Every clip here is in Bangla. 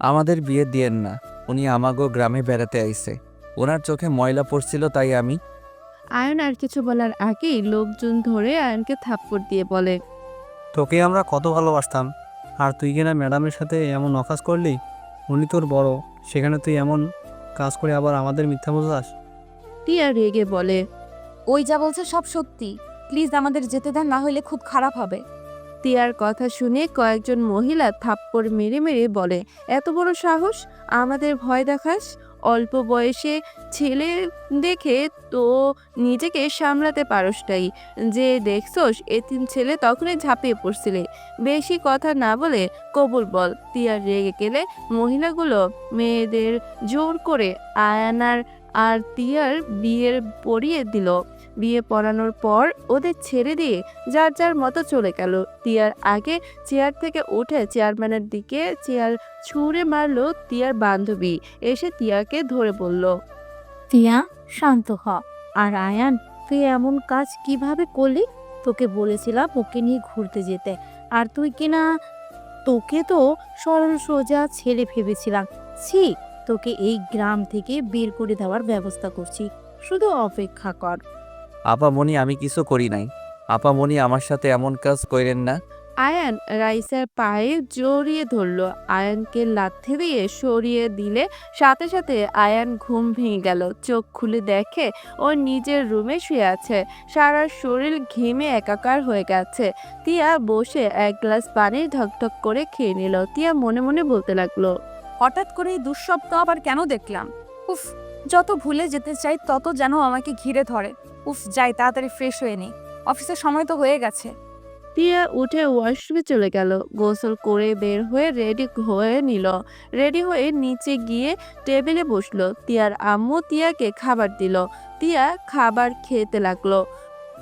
আমাদের বিয়ে দিয়েন না, উনি আমাগো গ্রামে বেড়াতে আইছে, ওনার চোখে ময়লা পড়ছিল তাই আমি। আয়ন আর কিছু বলার আগেই লোকজন ধরে আয়নকে থাপ্পড় দিয়ে বলে, তোকে আমরা কত ভালোবাসতাম, আর তুই কিনা ম্যাডামের সাথে এমন অকাজ করলি। উনি তোর বড়, সেখানে তুই এমন কাজ করে আবার আমাদের মিথ্যা বোঝাস। টিয়া রেগে বলে, ওই যা বলছে সব সত্যি, প্লিজ আমাদের যেতে দেন, না হলে খুব খারাপ হবে। টিয়ার কথা শুনে কয়েকজন মহিলা থাপ্পড় মেরে মেরে বলে, এত বড় সাহস, আমাদের ভয় দেখাস? অল্প বয়সে ছেলে দেখে তো নিজেকে সামলাতে পারসটাই, যে দেখছস এতিম ছেলে তখনই ঝাঁপিয়ে পড়ছিলে। বেশি কথা না বলে কবুল বল। টিয়ার রেগে গেলে মহিলাগুলো মেয়েদের জোর করে আয়ানার আর টিয়ার বিয়ের পরিয়ে দিল। বিয়ে পড়ানোর পর ওদের ছেড়ে দিয়ে যার যার মতো চলে গেল। টিয়ার আগে চেয়ার থেকে উঠে চেয়ারম্যানের দিকে চেয়ার ছুঁড়ে মারলো টিয়ার বান্ধবী, এসে টিয়াকে ধরে বলল, টিয়া, শান্ত হ। আর আয়ান, তুই এমন কাজ কিভাবে করলি? তোকে বলেছিলাম ওকে নিয়ে ঘুরতে যেতে, আর তুই কিনা, তোকে তো সরল সোজা ছেলে ভেবেছিলাম। ছি, তোকে এই গ্রাম থেকে বের করে দেওয়ার ব্যবস্থা করছি, শুধু অপেক্ষা কর। আপামনি, আমি কিছু করি নাই। আপামনি, আমার সাথে এমন কাজ কইরেন না। আয়ান রাইসার পায়ে জড়িয়ে ধরলো। আয়ানকে লাথি দিয়ে সরিয়ে দিলে সাথে সাথে আয়ান ঘুম ভেঙে গেল। চোখ খুলে দেখে ও নিজের রুমে শুয়ে আছে, সারা শরীর ঘেমে একাকার হয়ে গেছে। টিয়া বসে এক গ্লাস পানি ঢকঢক করে খেয়ে নিল। টিয়া মনে মনে বলতে লাগলো, হঠাৎ করে এই দুঃস্বপ্ন আবার কেন দেখলাম? উফ, যত ভুলে যেতে চাই তত যেন আমাকে ঘিরে ধরে। উফ, যাই তাড়াতাড়ি ফ্রেশ হয়ে নি, অফিসের সময় তো হয়ে গেছে। টিয়া উঠে ওয়াশরুমে চলে গেল। গোসল করে বের হয়ে রেডি হয়ে নিল। রেডি হয়ে নিচে গিয়ে টেবিলে বসলো। টিয়ার আম্মু টিয়াকে খাবার দিল। টিয়া খাবার খেতে লাগলো।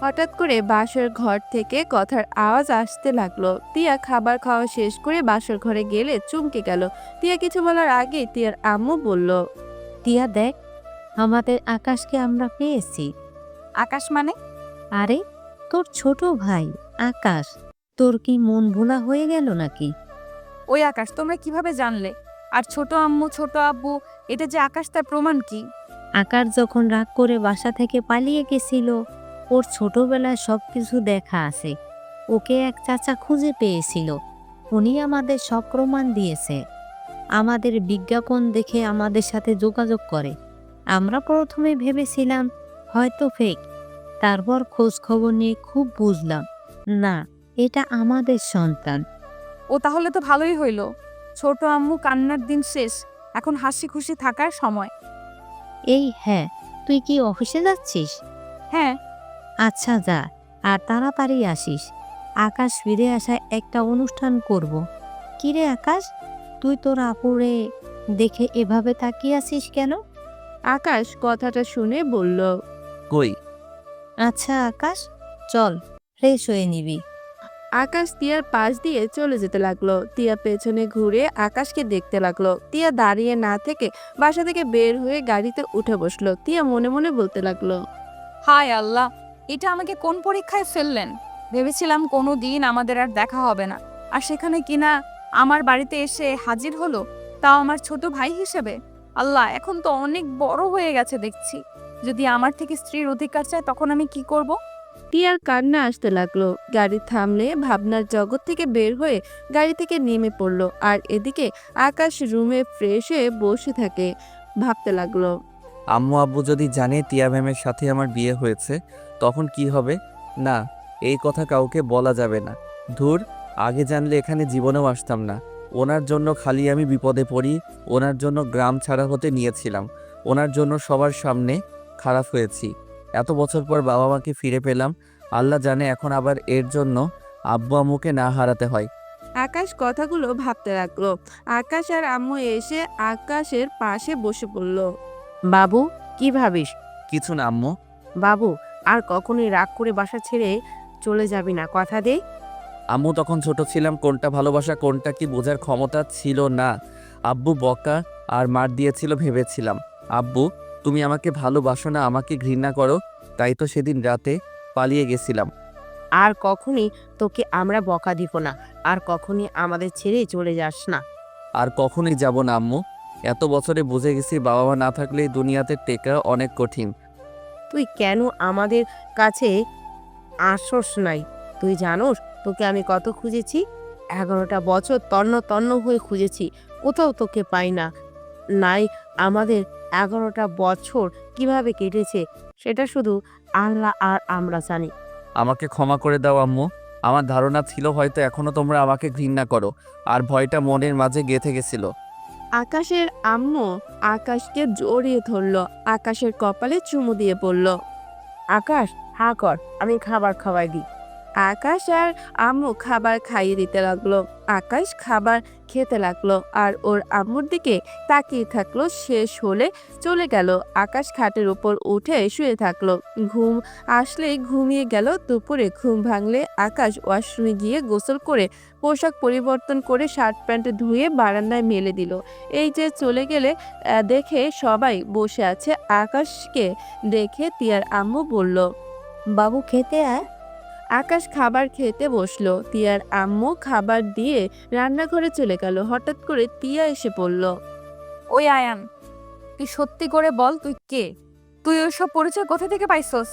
হঠাৎ করে বাসর ঘর থেকে কথার আওয়াজ আসতে লাগলো। টিয়া খাবার খাওয়া শেষ করে বাসর ঘরে গেলে চমকে গেল। টিয়া কিছু বলার আগে টিয়ার আম্মু বলল, টিয়া দেখ, আমাদের আকাশকে আমরা পেয়েছি। আকাশ মানে? আরে, তোর ছোট ভাই আকাশ। তোর কি মন ভোলা হয়ে গেল নাকি? ওই আকাশ তোমরা কিভাবে জানলে? আর ছোট আম্মু ছোট আব্বু, এটা যে আকাশ তার প্রমাণ কি? আকাশ যখন রাগ করে বাসা থেকে পালিয়ে গেছিল, ওর ছোটবেলায় সবকিছু দেখা আছে। ওকে এক চাচা খুঁজে পেয়েছিল, উনি আমাদের সব প্রমাণ দিয়েছে। আমাদের বিজ্ঞাপন দেখে আমাদের সাথে যোগাযোগ করে। আমরা প্রথমে ভেবেছিলাম হয়তো ফেক, তারপর খোঁজ খবর নিয়ে খুব বুঝলাম, না, এটা আমাদের সন্তান। ও তাহলে তো ভালোই হইল, ছোট আম্মু কান্নার দিন শেষ, এখন হাসি খুশি থাকার সময়। এই হ্যাঁ, তুই কি অফিসে যাচ্ছিস? হ্যাঁ। আচ্ছা যা, আর তাড়াতাড়ি আসিস। আকাশ ফিরে আসায় একটা অনুষ্ঠান করব। কিরে আকাশ, তুই তোর আপুরে দেখে এভাবে তাকিয়ে আছিস কেন? আকাশ কথাটা শুনে বলল, কই? আচ্ছা আকাশ, চল ফ্রেশ হয়ে নিবি। আকাশ টিয়ার পাশ দিয়ে চলে যেতে লাগলো। টিয়া পেছনে ঘুরে আকাশকে দেখতে লাগলো। টিয়া দাঁড়িয়ে না থেকে বাসা থেকে বের হয়ে গাড়িতে উঠে বসলো। টিয়া মনে মনে বলতে লাগলো, হায় আল্লাহ, এটা আমাকে কোন পরীক্ষায় ফেললেন? ভেবেছিলাম কোনো দিন আমাদের আর দেখা হবে না, আর সেখানে কিনা আমার বাড়িতে এসে হাজির হলো, তাও আমার ছোট ভাই হিসেবে। আল্লাহ, এখন তো অনেক বড় হয়ে গেছে দেখছি, যদি আমার থেকে স্ত্রীর অধিকার চায় তখন আমি কি করব? টিয়ার কান্না আসতে লাগলো। গাড়ি থামলে ভাবনার জগৎ থেকে বের হয়ে গাড়ি থেকে নেমে পড়লো। আর এদিকে আকাশ রুমে ফ্রেশ হয়ে বসে থাকে, ভাবতে লাগলো। আম্মু আব্বু যদি জানে টিয়া ম্যামের সাথে আমার বিয়ে হয়েছে, তখন কি হবে? না, এই কথা কাউকে বলা যাবে না। ধুর, আগে জানলে এখানে জীবনেও আসতাম না। ওনার জন্য খালি আমি বিপদে পড়ি, ওনার জন্য গ্রাম ছাড়া হতে নিয়েছিলাম, ওনার জন্য সবার সামনে খারাপ হয়েছি। এত বছর পর বাবা মাকে ফিরে পেলাম, আল্লাহ জানে এখন আবার এর জন্য আব্বু আম্মুকে না হারাতে হয়। আকাশ কথাগুলো ভাবতে লাগলো। আকাশ আর আম্মু এসে আকাশের পাশে বসে পড়ল। বাবু, কি ভাবিস? কিছু না আম্মু। বাবু, আর কখনোই রাগ করে বাসা ছেড়ে চলে যাবি না, কথা দে। আম্মু, তখন ছোট ছিলাম, কোনটা ভালোবাসা কোনটা কি বোঝার ক্ষমতা ছিল না। আব্বু বকা আর মার দিয়েছিল ভেবেছিলাম। আব্বু, তুমি আমাকে ভালোবাসো না, আমাকে ঘৃণা করো, তাই তো সেদিন রাতে পালিয়ে গেছিলাম। আর কখনই তোকে আমরা বকা দিব না, আর কখনই আমাদের ছেড়ে চলে যাস না। আর কখনোই যাব না আম্মু। এত বছরে বুঝে গেছি বাবা মা না থাকলে এই দুনিয়াতে টেকা অনেক কঠিন। তুই কেন আমাদের কাছে আসস নাই? তুই জানোস তোকে আমি কত খুঁজেছি? 11টা বছর তন্ন তন্ন হয়ে খুঁজেছি, কোথাও তোকে পাই না। নাই, আমাদের 11টা বছর কিভাবে কেটেছে সেটা শুধু আল্লাহ আর আমরা জানি। আমাকে ক্ষমা করে দাও আম্মু। আমার ধারণা ছিল হয়তো এখনো তোমরা আমাকে ঘৃণা করো, আর ভয়টা মনের মাঝে গেঁথে গেছিল। আকাশের আম্মু আকাশকে জড়িয়ে ধরল, আকাশের কপালে চুমু দিয়ে বলল। আকাশ, হা কর, আমি খাবার খাওয়াই দিই। আকাশ আর আম্মু খাবার খাইয়ে দিতে লাগলো। আকাশ খাবার খেতে লাগলো আর ওর আম্মুর দিকে তাকিয়ে থাকলো। শেষ হলে চলে গেল। আকাশ খাটের উপর উঠে শুয়ে থাকলো। ঘুম আসলেই ঘুমিয়ে গেল। দুপুরে ঘুম ভাঙলে আকাশ ওয়াশরুমে গিয়ে গোসল করে পোশাক পরিবর্তন করে শার্ট প্যান্ট ধুয়ে বারান্দায় মেলে দিল। এই যে চলে গেলে দেখে সবাই বসে আছে। আকাশকে দেখে তিয়ার আম্মু বলল। বাবু খেতে আয়। আকাশ খাবার খেতে বসলো। তিয়ার আম্মু খাবার দিয়ে রান্নাঘরে চলে গেল। হঠাৎ করে তিয়া এসে পড়ল। ওই আয়ান, তুই সত্যি করে বল তুই কে? তুই ওইসব পরিচয় কোথা থেকে পাইছস?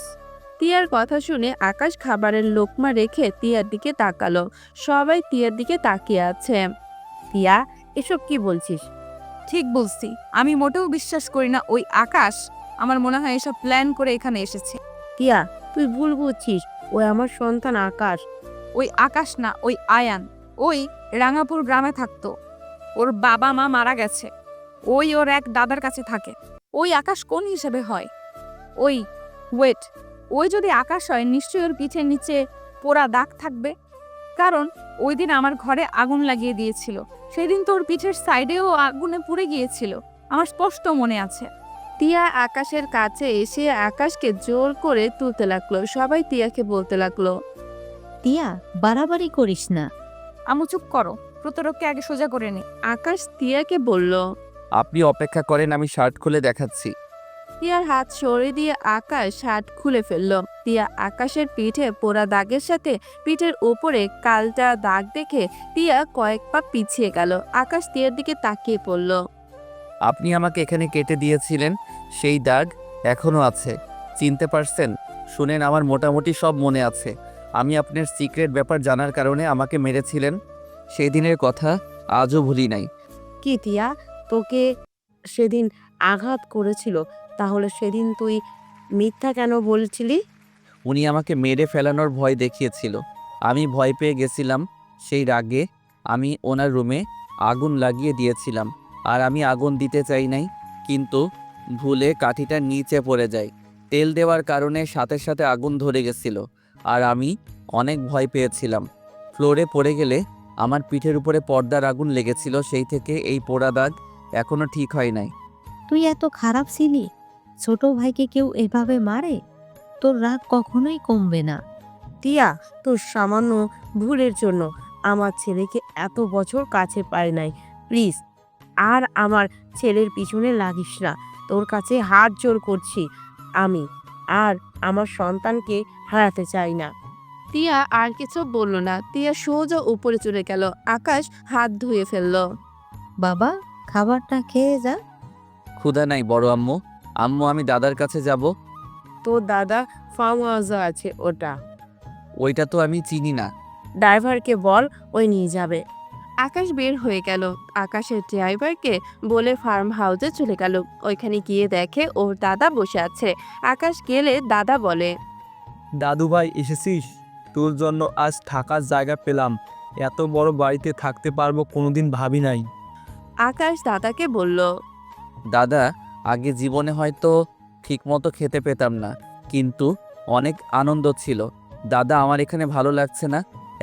তিয়ার কথা শুনে আকাশ খাবারের লোকমা রেখে তিয়ার দিকে তাকালো। সবাই তিয়ার দিকে তাকিয়ে আছে। তিয়া, এসব কি বলছিস? ঠিক বলছি, আমি মোটেও বিশ্বাস করি না ওই আকাশ। আমার মনে হয় এসব প্ল্যান করে এখানে এসেছে। তিয়া, তুই ভুল বুঝছিস। ওই আমার সন্তান আকাশ। ওই আকাশ না, ওই আয়ান। ওই রাঙাপুর গ্রামে থাকতো। ওর বাবা মা মারা গেছে। ওই ওর এক দাদার কাছে থাকে। ওই আকাশ কোন হিসেবে হয়? ওই ওয়েট, ওই যদি আকাশ হয় নিশ্চয়ই ওর পিঠের নিচে পোড়া দাগ থাকবে। কারণ ওই দিন আমার ঘরে আগুন লাগিয়ে দিয়েছিল। সেই দিন তো ওর পিঠের সাইডেও আগুনে পুড়ে গিয়েছিল, আমার স্পষ্ট মনে আছে। তিয়া আকাশের কাছে এসে আকাশকে জোর করে তুলতে লাগলো। সবাই তিয়াকে বলতে লাগলো। তিয়া, বাড়াবাড়ি করিস না। আমু চুপ করো, প্রতারককে আগে সোজা করে নি। আকাশ তিয়াকে বলল। আপনি অপেক্ষা করেন, আমি শার্ট খুলে দেখাচ্ছি। তিয়ার হাত সরিয়ে দিয়ে আকাশ শার্ট খুলে ফেললো। তিয়া আকাশের পিঠে পোড়া দাগের সাথে পিঠের উপরে কালটা দাগ দেখে তিয়া কয়েক পা পিছিয়ে গেল। আকাশ তিয়ার দিকে তাকিয়ে পড়ল। আপনি আমাকে এখানে কেটে দিয়েছিলেন, সেই দাগ এখনো আছে। চিনতে পারছেন? শুনেন, আমার মোটামুটি সব মনে আছে। আমি আপনার সিক্রেট ব্যাপার জানার কারণে আমাকে মেরেছিলেন। সেই দিনের কথা আজও ভুলি নাই। কি তিয়া, তোকে সেদিন আঘাত করেছিল? তাহলে সেদিন তুই মিথ্যা কেন বলছিলি? উনি আমাকে মেরে ফেলানোর ভয় দেখিয়েছিল। আমি ভয় পেয়ে গেছিলাম। সেই রাগে আমি ওনার রুমে আগুন লাগিয়ে দিয়েছিলাম। আর আমি আগুন দিতে চাই নাই, কিন্তু ভুলে কাঠিটা নিচে পড়ে যায়। তেল দেওয়ার কারণে সাথে সাথে আগুন ধরে গেছিল। আর আমি অনেক ভয় পেয়েছিলাম। ফ্লোরে পড়ে গেলে আমার পিঠের উপরে পর্দার আগুন লেগেছিল। সেই থেকে এই পোড়া দাগ এখনো ঠিক হয় নাই। তুই এত খারাপ ছিলি? ছোট ভাইকে কেউ এভাবে মারে? তোর রাগ কখনোই কমবে না। টিয়া, তোর সামান্য ভুলের জন্য আমার ছেলেকে এত বছর কাছে পায় নাই। প্লিজ, আর আমার ছেলের পিছনে লাগিস না। তোর কাছে হাত জোর করছি। আমি আর আমার সন্তানকে হারাতে চাই না। তিয়া আর কিছু বলল না। তিয়া সোজা উপরে চলে গেল। আকাশ হাত ধুয়ে ফেলল। বাবা, খাবারটা খেয়ে যা। ক্ষুধা নাই বড় আম্মু। আম্মু, আমি দাদার কাছে যাব। তোর দাদা ফার্ম হাউসে আছে, ওটা। ওইটা তো আমি চিনি না। ড্রাইভারকে বল, ওই নিয়ে যাবে। আকাশ বের হয়ে গেল। আকাশের ড্রাইভারকে বলে ফার্ম হাউসে চলে গেল। ওইখানে গিয়ে দেখে ওর দাদা বসে আছে। আকাশ গেলে দাদা বলে। দাদু ভাই, এসেছিস? তোর জন্য আজ থাকার জায়গা পেলাম। এত বড় বাড়িতে থাকতে পারবো কোনোদিন ভাবি নাই। আকাশ দাদাকে বলল। দাদা, আগে জীবনে হয়তো ঠিকমতো খেতে পেতাম না, কিন্তু অনেক আনন্দ ছিল। দাদা, আমার এখানে ভালো লাগছে না।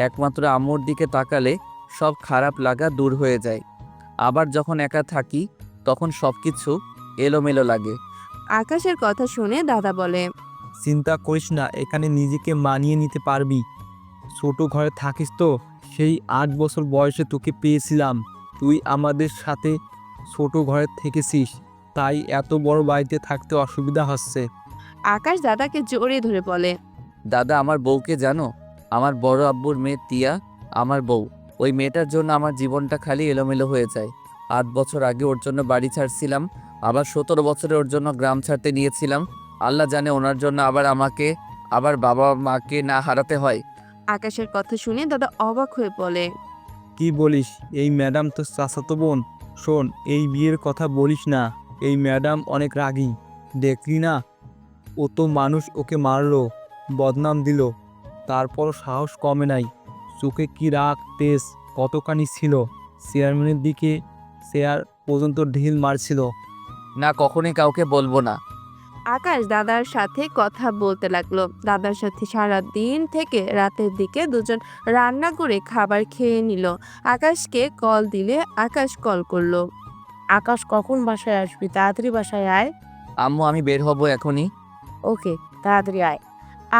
একমাত্র আম্মুর দিকে তাকালে সব খারাপ লাগা দূর হয়ে যায়। আবার যখন একা থাকি তখন সব কিছু এলোমেলো লাগে। আকাশের কথা শুনে দাদা বলে। চিন্তা করিস না, এখানে নিজেকে মানিয়ে নিতে পারবি। ছোট ঘরে থাকিস তো, সেই 8 বছর বয়সে তোকে পেয়েছিলাম। তুই আমাদের সাথে ছোট ঘরে থেকেছিস, তাই এত বড় বাড়িতে থাকতে অসুবিধা হচ্ছে। আকাশ দাদাকে জড়িয়ে ধরে বলে। দাদা, আমার বউকে জানো? আমার বড় আব্বুর মেয়ে তিয়া আমার বউ। ওই মেয়েটার জন্য আমার জীবনটা খালি এলোমেলো হয়ে যায়। 8 বছর আগে ওর জন্য বাড়ি ছাড়ছিলাম, আবার 17 বছরে ওর জন্য গ্রাম ছাড়তে নিয়েছিলাম। আল্লাহ জানে ওনার জন্য আবার আমাকে আবার বাবা মাকে না হারাতে হয়। আকাশের কথা শুনে দাদা অবাক হয়ে বলে, কি বলিস? এই ম্যাডাম তো চাচাতো বোন। শোন, এই বিয়ের কথা বলিস না। এই ম্যাডাম অনেক রাগী। দেখলি না, ও তো মানুষ ওকে মারলো, বদনাম দিল, তারপর সাহস কমে নাই। চোখে কি রাগ, তেজ কতখানি ছিল। চেয়ারম্যানের দিকে চেয়ার পর্যন্ত ঢিল মারছিল। না, কখনোই কাউকে বলবো না। আকাশ দাদার সাথে কথা বলতে লাগলো। দাদার সাথে সারা দিন থেকে রাতের দিকে দুজন রান্না করে খাবার খেয়ে নিল। আকাশকে কল দিলে আকাশ কল করলো। আকাশ কখন বাসায় আসবি? তাড়াতাড়ি বাসায় আয়। আম্মু আমি বের হব এখনই। ওকে, তাড়াতাড়ি আয়।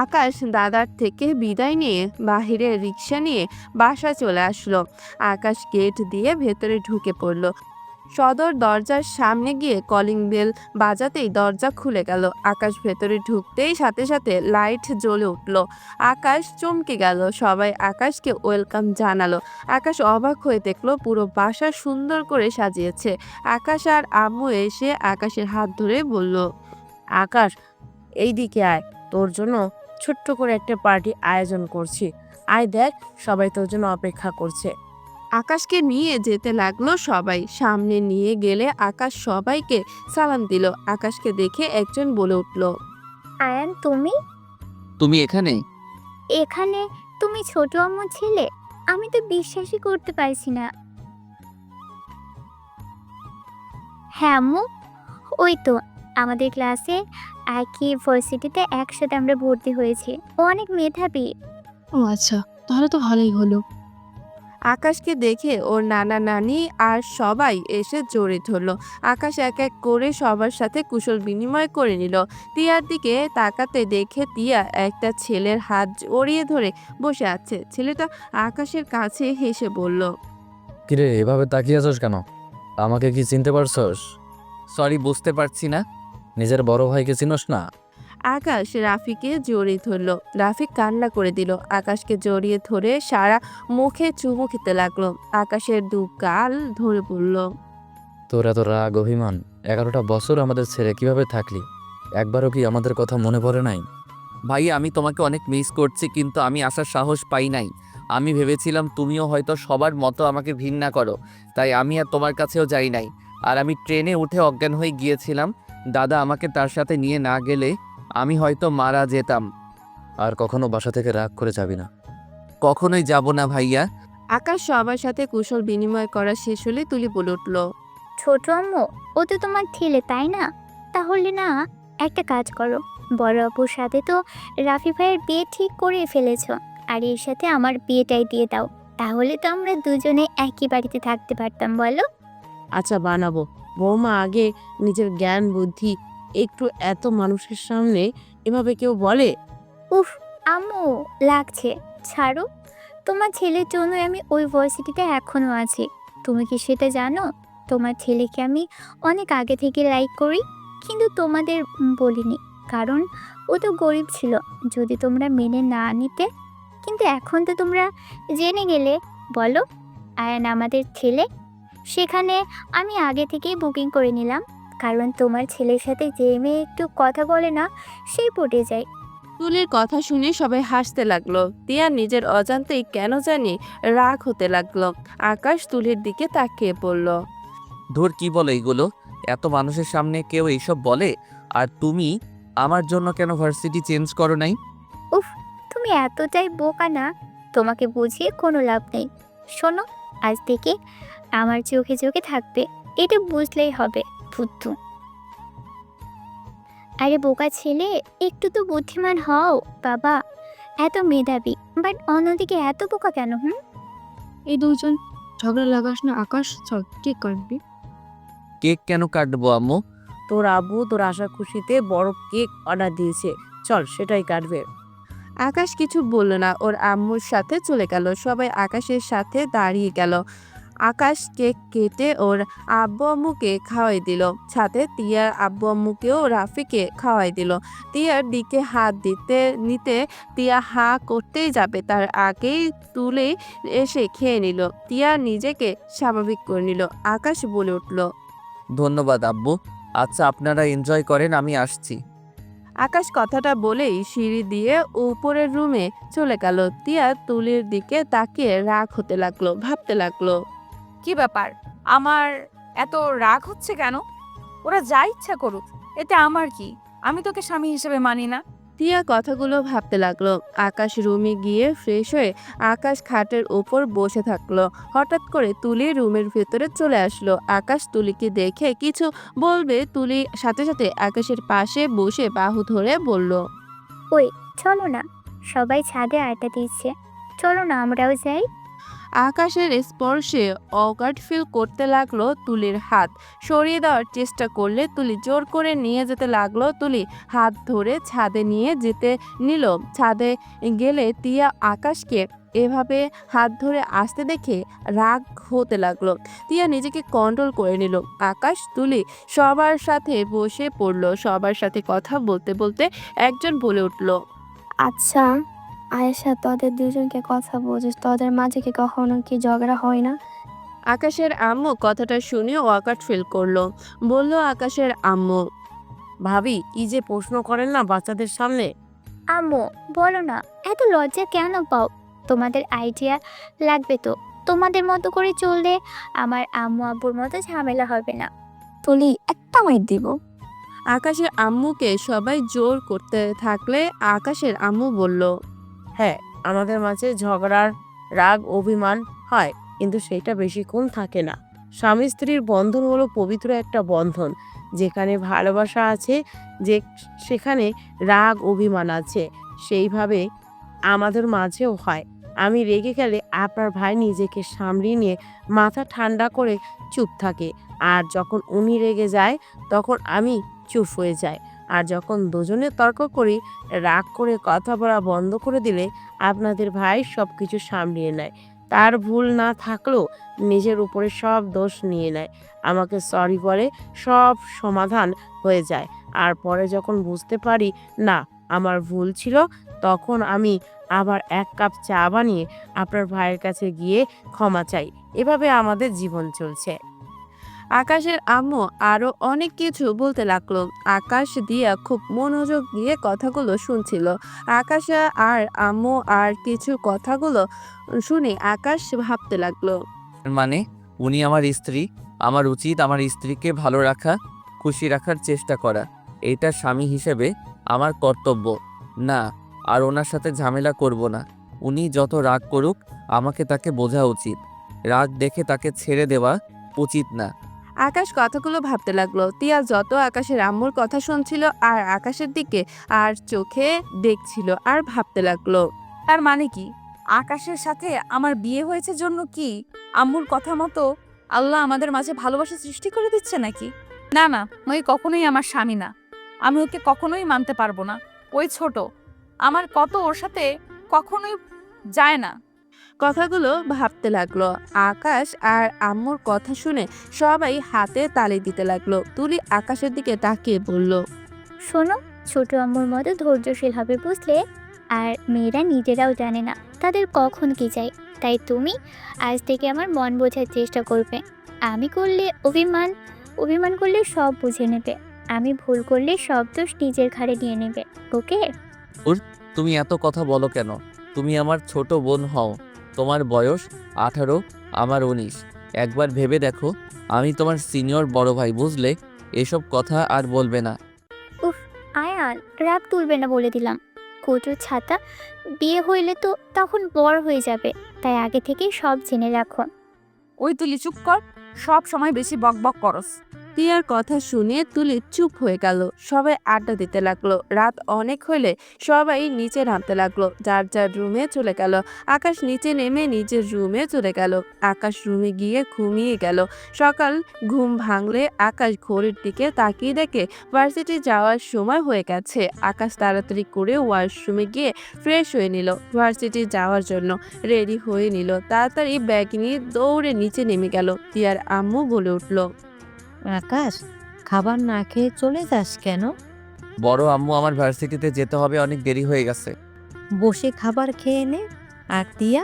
আকাশ দাদার থেকে বিদায় নিয়ে বাহিরে রিক্সা নিয়ে বাসা চলে আসলো। আকাশ গেট দিয়ে ভেতরে ঢুকে পড়ল। সদর দরজার সামনে গিয়ে কলিং বেল বাজাতেই দরজা খুলে গেল। আকাশ ভেতরে ঢুকতেই সাথে সাথে লাইট জ্বলে উঠল। আকাশ চমকে গেল। সবাই আকাশকে ওয়েলকাম জানালো। আকাশ অবাক হয়ে দেখলো পুরো বাসা সুন্দর করে সাজিয়েছে। আকাশ আর আম্মু এসে আকাশের হাত ধরে বলল, আকাশ, এইদিকে আয়, তোর জন্য ছোট্ট করে একটা পার্টি আয়োজন করছি। আয় দেখ, সবাই তোর জন্য অপেক্ষা করছে। আকাশকে নিয়ে যেতে লাগলো সবাই। সামনে নিয়ে গেলে আকাশ সবাইকে সালাম দিল। আকাশকে দেখে একজন বলে উঠল, আয়ান, তুমি তুমি এখানে? এখানে? তুমি ছোট আম্মু ছেলে? আমি তো বিশ্বাসই করতে পারছি না। হ্যাঁ আম্মু, ওই তো আমাদের ক্লাসে একই ভার্সিটিতে একসাথে আমরা ভর্তি হয়েছি। ও অনেক মেধাবী। ও আচ্ছা, তাহলে তো ভালোই হলো। আকাশকে দেখে ওর নানা নানি আর সবাই এসে জড়িয়ে ধরলো। আকাশ এক এক করে সবার সাথে কুশল বিনিময় করে নিল। তিয়ার দিকে তাকাতে দেখে তিয়া একটা ছেলের হাত জড়িয়ে ধরে বসে আছে। ছেলেটা আকাশের কাছে হেসে বলল, কিরে এভাবে তাকিয়ে আছোস কেন? আমাকে কি চিনতে পারছস? সরি, বুঝতে পারছি না। নিজের বড় ভাইকে চিনস না? আকাশ রাফিকে জড়িয়ে ধরলো। রাফি কান্না করে দিল। আকাশকে জড়িয়ে ধরে সারা মুখে চুমু খেতে লাগলো। আকাশের দু গাল ধরে বলল, তোর এত রাগ অভিমান, 11টা বছর আমাদের ছেড়ে কিভাবে থাকলি? একবারও কি আমাদের কথা মনে পড়ে নাই? ভাই আমি তোমাকে অনেক মিস করছি, কিন্তু আমি আসার সাহস পাই নাই। আমি ভেবেছিলাম তুমিও হয়তো সবার মতো আমাকে ঘৃণা করো, তাই আমি আর তোমার কাছেও যাই নাই। আর আমি ট্রেনে উঠে অজ্ঞান হয়ে গিয়েছিলাম। দাদা আমাকে তার সাথে নিয়ে না গেলে আমি হয়তো মারা যেতাম। আর কখনো বাসা থেকে রাগ করে যাবি না। কখনোই যাব না ভাইয়া। আকাশ সবার সাথে কুশল বিনিময় করা শেষ হলে তুলি বলে উঠল, ছোট আম্মু, ও তো তোমার ছেলে তাই না? তাহলে না, একটা কাজ করো, বড় আপুর সাথে তো রাফি ভাইয়ের বিয়ে ঠিক করে ফেলেছ, আর এর সাথে আমার বিয়েটাই দিয়ে দাও। তাহলে তো আমরা দুজনে একই বাড়িতে থাকতে পারতাম, বলো? আচ্ছা, বানাবো। বৌমা, আগে নিজের জ্ঞান বুদ্ধি একটু এত মানুষের সামনে এভাবে কেউ বলে? উফ আম্মু, লাগছে, ছাড়ো। তোমার ছেলের জন্য আমি ওই ভার্সিটিতে এখনো আছি। তুমি কি সেটা জানো? তোমার ছেলেকে আমি অনেক আগে থেকে লাইক করি, কিন্তু তোমাদের বলিনি, কারণ ও তো গরিব ছিল, যদি তোমরা মেনে না নিতে। কিন্তু এখন তো তোমরা জেনে গেলে। বলো, আয়ান আমাদের ছেলে। সেখানে আমি আগে থেকেই বুকিং করে নিলাম, কারণ তোমার ছেলের সাথে যে মেয়ে একটু কথা বলে না, সেই পটে যায়। তুলির কথা শুনে সবাই হাসতে লাগলো। তিয়া নিজের অজান্তেই কেন জানি রাগ হতে লাগলো। আকাশ তুলির দিকে তাকিয়ে পড়ল। ধুর, কি বলো এগুলো? এত মানুষের সামনে কেউ এইসব বলে? আর তুমি আমার জন্য কেন ভার্সিটি চেঞ্জ করো নাই? উফ, তুমি এতটাই বোকা না, তোমাকে বুঝিয়ে কোনো লাভ নেই। শোনো, আজ থেকে আমার চোখে চোখে থাকবে, এটা বুঝলেই হবে, ফুটু। আরে বোকা ছেলে, একটু তো বুদ্ধিমান হও বাবা। এত মেধাবী, বাট অন্যদিকে এত বোকা কেন? এই দুজন ঝগড়া লাগাস না আকাশ, চল ঠিক করবি। কেক কেন কাটবো আম্মু? তোর আব্বু তোর আশা খুশিতে বড় কেক অর্ডার দিয়েছে, চল সেটাই কাটবে। আকাশ কিছু বলল না, ওর আম্মুর সাথে চলে গেল। সবাই আকাশের সাথে দাঁড়িয়ে গেল। আকাশ কেক কেটে ওর আব্বু আম্মুকে খাওয়াই দিল, সাথে তিয়ার আব্বু আম্মুকেও রাফিকে খাওয়াই দিল। তিয়ার দিকে হাত নিতে তিয়া হা করতেই যাবে, তার আগেই তুলে এসে খেয়ে নিল। তিয়া নিজেকে স্বাভাবিক করে নিল। আকাশ বলে উঠল, ধন্যবাদ আব্বু। আচ্ছা আপনারা এনজয় করেন, আমি আসছি। আকাশ কথাটা বলেই সিঁড়ি দিয়ে উপরের রুমে চলে গেল। তিয়া তুলির দিকে তাকিয়ে রাগ হতে লাগলো, ভাবতে লাগলো। কি ব্যাপার, আমার এত রাগ হচ্ছে কেন? ওরা যা ইচ্ছা করুক, এতে আমার কি? আমি তোকে স্বামী হিসেবে মানি না। তিয়া কথাগুলো ভাবতে লাগলো। আকাশ রুমে গিয়ে ফ্রেশ হয়ে আকাশ খাটের ওপর বসে থাকলো। হঠাৎ করে তুলি রুমের ভেতরে চলে আসলো। আকাশ তুলিকে দেখে কিছু বলবে, তুলি সাথে সাথে আকাশের পাশে বসে বাহু ধরে বলল, ওই চলো না, সবাই ছাদে আড্ডা দিচ্ছে, চলো না আমরাও যাই। আকাশের স্পর্শে অগাধ ফিল করতে লাগলো তুলির হাত। সরিয়ে দেওয়ার চেষ্টা করলে তুলি জোর করে নিয়ে যেতে লাগলো। তুলি হাত ধরে ছাদে নিয়ে যেতে নিল। ছাদে গেলে তিয়া আকাশকে এভাবে হাত ধরে আসতে দেখে রাগ হতে লাগলো। তিয়া নিজেকে কন্ট্রোল করে নিল। আকাশ তুলি সবার সাথে বসে পড়লো। সবার সাথে কথা বলতে বলতে একজন বলে উঠল, আচ্ছা আয়েশা, তোদের দুজনকে কথা বলছিস, তোদের মাঝে কি কখনো কি ঝগড়া হয় না? আকাশের আম্মু কথাটা শুনে ওয়াকাট ফিল করলো। বলল আকাশের আম্মু, ভাবি কি যে প্রশ্ন করেন না বাচ্চাদের সামনে। আম্মু বলো না, এত লজ্জা কেন পাও? তোমাদের আইডিয়া লাগবে তো। তোমাদের মতো করে চললে আমার আম্মু আব্বুর মতো ঝামেলা হবে না। তুলি একটা মাইর দিব। আকাশের আম্মুকে সবাই জোর করতে থাকলে আকাশের আম্মু বলল, হ্যাঁ, আমাদের মাঝে ঝগড়ার রাগ অভিমান হয়, কিন্তু সেটা বেশিক্ষণ থাকে না। স্বামী স্ত্রীর বন্ধন হলো পবিত্র একটা বন্ধন, যেখানে ভালোবাসা আছে, যে সেখানে রাগ অভিমান আছে। সেইভাবে আমাদের মাঝেও হয়। আমি রেগে গেলে আপনার ভাই নিজেকে সামলিয়ে নিয়ে মাথা ঠান্ডা করে চুপ থাকে, আর যখন উনি রেগে যায় তখন আমি চুপ হয়ে যাই। আর যখন দুজনে তর্ক করি, রাগ করে কথা বলা বন্ধ করে দিলে আপনাদের ভাই সব কিছু সামলিয়ে নেয়। তার ভুল না থাকলেও নিজের উপরে সব দোষ নিয়ে নেয়, আমাকে সরি বলে, সব সমাধান হয়ে যায়। আর পরে যখন বুঝতে পারি না আমার ভুল ছিল, তখন আমি আবার 1 কাপ চা বানিয়ে আপনার ভাইয়ের কাছে গিয়ে ক্ষমা চাই। এভাবে আমাদের জীবন চলছে। আকাশের আম্মু আরো অনেক কিছু বলতে লাগলো। আকাশ দিয়া খুব মনোযোগ দিয়ে কথাগুলো শুনছিল। আকাশ আর আম্মু আর কিছু কথাগুলো শুনে আকাশ ভাবতে লাগলো। মানে উনি আমার স্ত্রী, আমার উচিত আমার স্ত্রীকে ভালো রাখা, খুশি রাখার চেষ্টা করা। এইটা স্বামী হিসেবে আমার কর্তব্য। না, আর ওনার সাথে ঝামেলা করব না। উনি যত রাগ করুক, আমাকে তাকে বোঝা উচিত। রাগ দেখে তাকে ছেড়ে দেওয়া উচিত না। আকাশ কথাগুলো ভাবতে লাগলো। তিয়া যত আকাশের আম্মুর কথা শুনছিল আর আকাশের দিকে আর চোখে দেখছিল আর ভাবতে লাগলো। তার মানে কি, আকাশের সাথে আমার বিয়ে হয়েছে জন্য কি আম্মুর কথা মতো আল্লাহ আমাদের মাঝে ভালোবাসা সৃষ্টি করে দিচ্ছে নাকি? না না, ওই কখনোই আমার স্বামী না। আমি ওকে কখনোই মানতে পারবো না। ওই ছোট, আমার কত ওর সাথে কখনোই যায় না। কথাগুলো ভাবতে লাগলো। আকাশ আর আম্মুর কথা শুনে সবাই হাতে তালি দিতে লাগলো। তুলি আকাশের দিকে তাকিয়ে বলল, শোনো, ছোট আম্মুর মতো ধৈর্যশীল হবে বুঝলে। আর মেয়েরা নিজেরাও জানে না তাদের কখন কি চাই। তাই তুমি আজ থেকে আমার মন বোঝার চেষ্টা করবে। আমি করলে অভিমান করলে সব বুঝে নেবে। আমি ভুল করলে সব দোষ নিজের ঘাড়ে নিয়ে নেবে। ওকে? তুমি এত কথা বলো কেন? তুমি আমার ছোট বোন হও। তোমার বয়স 18, আমার 19। একবার ভেবে দেখো, আমি তোমার সিনিয়র বড় ভাই, বুঝলে? এসব কথা আর বলবে না। উফ, আয়ান রাগ তুলবে না বলে দিলাম। কচুর ছাতা, বিয়ে হইলে তো তখন বড় হয়ে যাবে। তাই আগে থেকেই সব জেনে রাখো। ওই তুলি চুপ কর, সব সময় বেশি বকবক করস। টিয়ার কথা শুনে তুলি চুপ হয়ে গেল। সবাই আড্ডা দিতে লাগলো। রাত অনেক হলে সবাই নিচে নামতে লাগলো, যার যার রুমে চলে গেল। আকাশ নিচে নেমে নিজের রুমে চলে গেল। আকাশ রুমে গিয়ে ঘুমিয়ে গেল। সকাল ঘুম ভাঙলে আকাশ ঘড়ির দিকে তাকিয়ে দেখে ভার্সিটি যাওয়ার সময় হয়ে গেছে। আকাশ তাড়াতাড়ি করে ওয়াশরুমে গিয়ে ফ্রেশ হয়ে নিল, ভার্সিটি যাওয়ার জন্য রেডি হয়ে নিল। তাড়াতাড়ি ব্যাগ নিয়ে দৌড়ে নিচে নেমে গেল। টিয়ার আম্মু বলে উঠল, আকাশ, খাবার না খেয়ে চলে যাস কেন? বড় আম্মু, আমার ভার্সিটিতে যেতে হবে, অনেক দেরি হয়ে গেছে। বসে খাবার খেয়ে নে। আর তিয়া,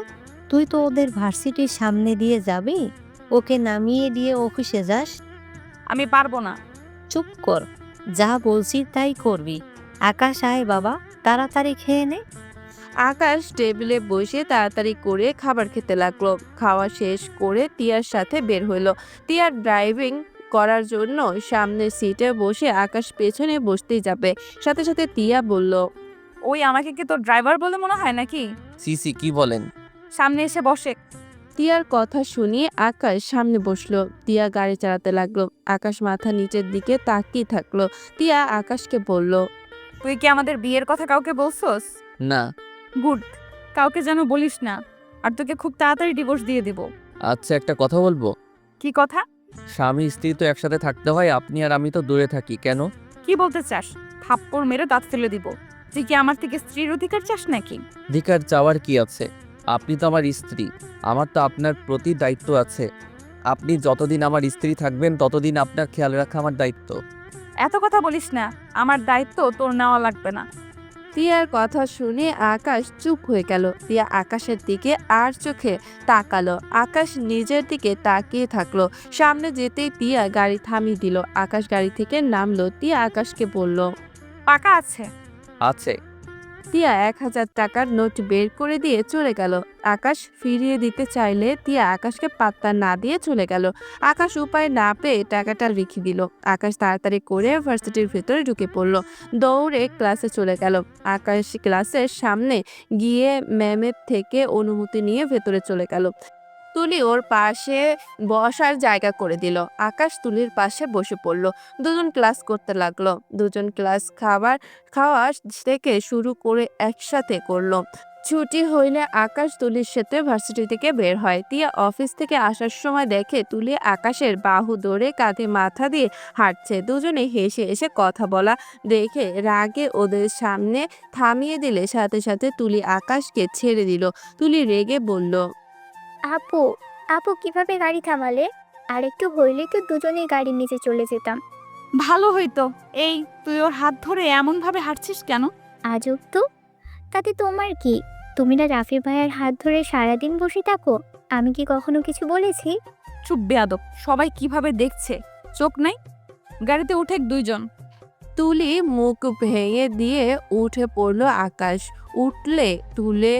তুই তো ওদের ভার্সিটির সামনে দিয়ে যাবি, ওকে নামিয়ে দিয়ে অফিসে যাস। আমি পারবো না। চুপ কর, যা বলছি তাই করবি। আকাশ, আয় বাবা, তাড়াতাড়ি খেয়ে নে। আকাশ টেবিলে বসে তাড়াতাড়ি করে খাবার খেতে লাগলো। খাওয়া শেষ করে টিয়ার সাথে বের হইলো। টিয়ার ড্রাইভিং করার জন্য সামনের সিটে বসে আকাশ পেছনে বসতেই যাবে। সাথে সাথে টিয়া বলল, ওই আমাকে কি তোর ড্রাইভার বলে মনে হয় নাকি? সিসি কি বলেন? সামনে এসে বসে। টিয়ার কথা শুনিয়ে আকাশ সামনে বসলো। টিয়া গাড়ি চালাতে লাগলো। আকাশ মাথা নিচের দিকে তাকিয়ে থাকলো। টিয়া আকাশকে বলল, তুই কি আমাদের বিয়ের কথা কাউকে বলছস? না। গুড, কাউকে যেন বলিস না, আর তোকে খুব তাড়াতাড়ি ডিভোর্স দিয়ে দিব। আচ্ছা, একটা কথা বলবো। কি কথা? স্বামী স্ত্রী তো একসাথে থাকতে হয়, আপনি আর আমি তো দূরে থাকি, কেন? কি বলতে চাস? থাপ্পড় মেরে দাঁত ফেলে দিব। তুই কি আমার থেকে স্ত্রীর অধিকার চাস নাকি? অধিকার চাওয়ার কি আছে? আপনি তো আমার স্ত্রী, আমার তো আপনার প্রতি দায়িত্ব আছে। আপনি যতদিন আমার স্ত্রী থাকবেন ততদিন আপনার খেয়াল রাখা আমার দায়িত্ব। এত কথা বলিস না, আমার দায়িত্ব তোর নেওয়া লাগবে না। টিয়ার কথা শুনে আকাশ চুপ হয়ে গেল। টিয়া আকাশের দিকে আর চোখে তাকালো। আকাশ নিজের দিকে তাকিয়ে থাকলো। সামনে যেতেই টিয়া গাড়ি থামিয়ে দিল। আকাশ গাড়ি থেকে নামলো। টিয়া আকাশকে বলল, পাকা আছে? আছে। টিয়া 1000 টাকার নোট বের করে দিয়ে চলে গেল। আকাশ ফিরিয়ে দিতে চাইলে টিয়া আকাশকে পাত্তা না দিয়ে চলে গেল। আকাশ উপায় না পেয়ে টাকাটা রেখে দিল। আকাশ তাড়াতাড়ি করে ভার্সিটির ভেতরে ঢুকে পড়ল। দৌড়ে ক্লাসে চলে গেল। আকাশ ক্লাসের সামনে গিয়ে ম্যামের থেকে অনুমতি নিয়ে ভেতরে চলে গেল। তুলি ওর পাশে বসার জায়গা করে দিল। আকাশ তুলির পাশে বসে পড়ল। দুজন ক্লাস করতে লাগলো। দুজন ক্লাস খাওয়া থেকে শুরু করে একসাথে করলো। ছুটি হইলে আকাশ তুলির সাথে ভার্সিটি থেকে বের হয়। টিয়া অফিস থেকে আসার সময় দেখে তুলি আকাশের বাহু ধরে কাঁধে মাথা দিয়ে হাঁটছে। দুজনে হেসে হেসে কথা বলা দেখে রাগে ওদের সামনে থামিয়ে দিলে সাথে সাথে তুলি আকাশকে ছেড়ে দিল। তুলি রেগে বলল, আপু, আপু কিভাবে গাড়ি থামালে? আর একটু হইলে তো দুজনেই গাড়ির নিচে চলে যেতাম। ভালো হইতো। এই, তুই ওর হাত ধরে এমন ভাবে হাঁটছিস কেন? আজব তো, তাতে তোমার কি? তুমি না রাফি ভাইয়ের হাত ধরে সারাদিন বসে থাকো, আমি কি কখনো কিছু বলেছি? চুপ বেয়াদব, সবাই কিভাবে দেখছে, চোখ নাই? গাড়িতে উঠে দুইজন। তুলি মুখ ভেঙে দিয়ে উঠে পড়লো আকাশ। উঠলে তুলে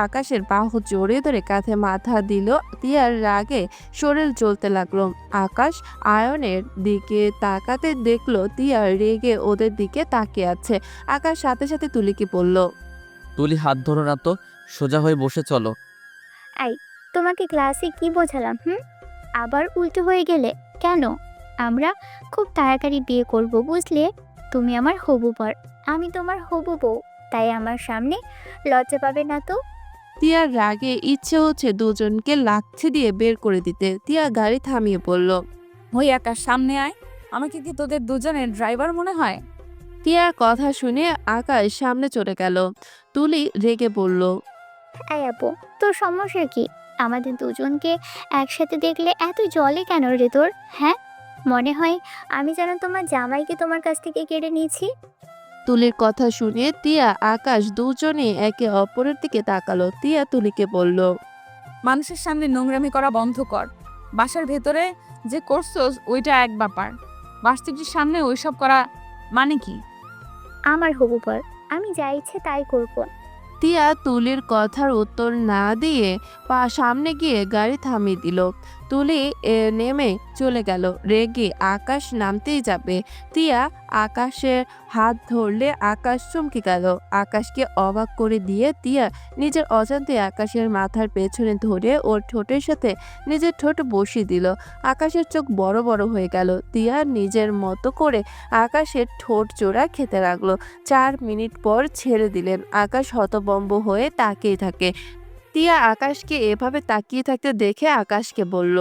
আকাশের বাহু জড়িয়ে ধরে কাঁধে মাথা দিল। টিয়ার রাগে শরীর জ্বলতে লাগলো। আকাশ আয়নের দিকে তাকাতে দেখলো টিয়া রেগে ওদের দিকে তাকিয়ে আছে। আকাশ সাথে সাথে তুলিকে বলল, তুলি হাত ধরো না তো, সোজা হয়ে বসে চলো। তোমাকে ক্লাসে কি বোঝালাম? আবার উল্টো হয়ে গেলে কেন? আমরা খুব তাড়াতাড়ি বিয়ে করব, বুঝলে? তুমি আমার হবু বর, আমি তোমার হবু বউ, তাই আমার সামনে লজ্জা পাবে না তো? টিয়ার রাগে ইচ্ছে হচ্ছে দুজনকে লাথি দিয়ে বের করে দিতে। টিয়া গাড়ি থামিয়ে বলল, ওই আকাশ, সামনে আয়। আমাকে কি তোদের দুজনের ড্রাইভার মনে হয়? টিয়ার কথা শুনে আকাশ সামনে চলে গেল। তুলি রেগে বলল, এই আপু, তোর সমস্যা কি? আমাদের দুজনকে একসাথে দেখলে এত জলে কেন রে তোর? হ্যাঁ, মনে হয় আমি যেন তোমার জামাইকে তোমার কাছ থেকে কেড়ে নিয়েছি। তুলির কথা শুনে টিয়া আকাশ দুজনে একে অপরের দিকে তাকালো। টিয়া তুলিকে বলল, মানুষের সামনে নোংরামি করা বন্ধ কর। বাসার ভেতরে যে করছস ওইটা এক ব্যাপার, ভার্সিটির সামনে ওইসব করা মানে কি? আমার হবু বর, আমি যা ইচ্ছে তাই করব। টিয়া তুলির কথার উত্তর না দিয়ে সামনে গিয়ে গাড়ি থামিয়ে দিল। তুলি নেমে চলে গেল। রেগে আকাশ নামতেই যাবে, তিয়া আকাশের হাত ধরলে আকাশ চমকে গেল। আকাশকে অবাক করে দিয়ে তিয়া নিজের অজান্তে আকাশের মাথার পেছনে ধরে ওর ঠোঁটের সাথে নিজের ঠোঁট বসিয়ে দিল। আকাশের চোখ বড় বড় হয়ে গেল। তিয়া নিজের মতো করে আকাশের ঠোঁট জোড়া খেতে লাগলো। 4 মিনিট পর ছেড়ে দিলেন। আকাশ হতভম্ব হয়ে তাকিয়ে থাকে। তিয়া আকাশকে এভাবে তাকিয়ে থাকতে দেখে আকাশকে বলল,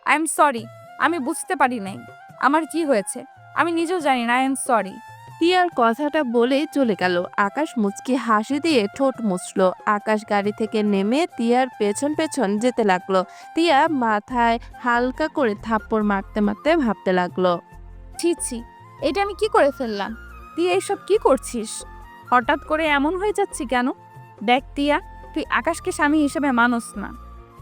আই এম সরি, আমি বুঝতে পারি নাই আমার কি হয়েছে, আমি নিজেও জানি না। I am sorry. তিয়ার কথাটা বলে চলে গেল। আকাশ মুচকি হাসি দিয়ে ঠোঁট মুছলো। আকাশ গাড়ি থেকে নেমে তিয়ার পেছন পেছন যেতে লাগলো। তিয়া মাথায় হালকা করে থাপ্পড় মারতে মারতে ভাবতে লাগলো, ছি ছি, এটা আমি কি করে ফেললাম? তুই এইসব কি করছিস? হঠাৎ করে এমন হয়ে যাচ্ছি কেন? দেখ তিয়া, তুই আকাশকে স্বামী হিসেবে মানস না।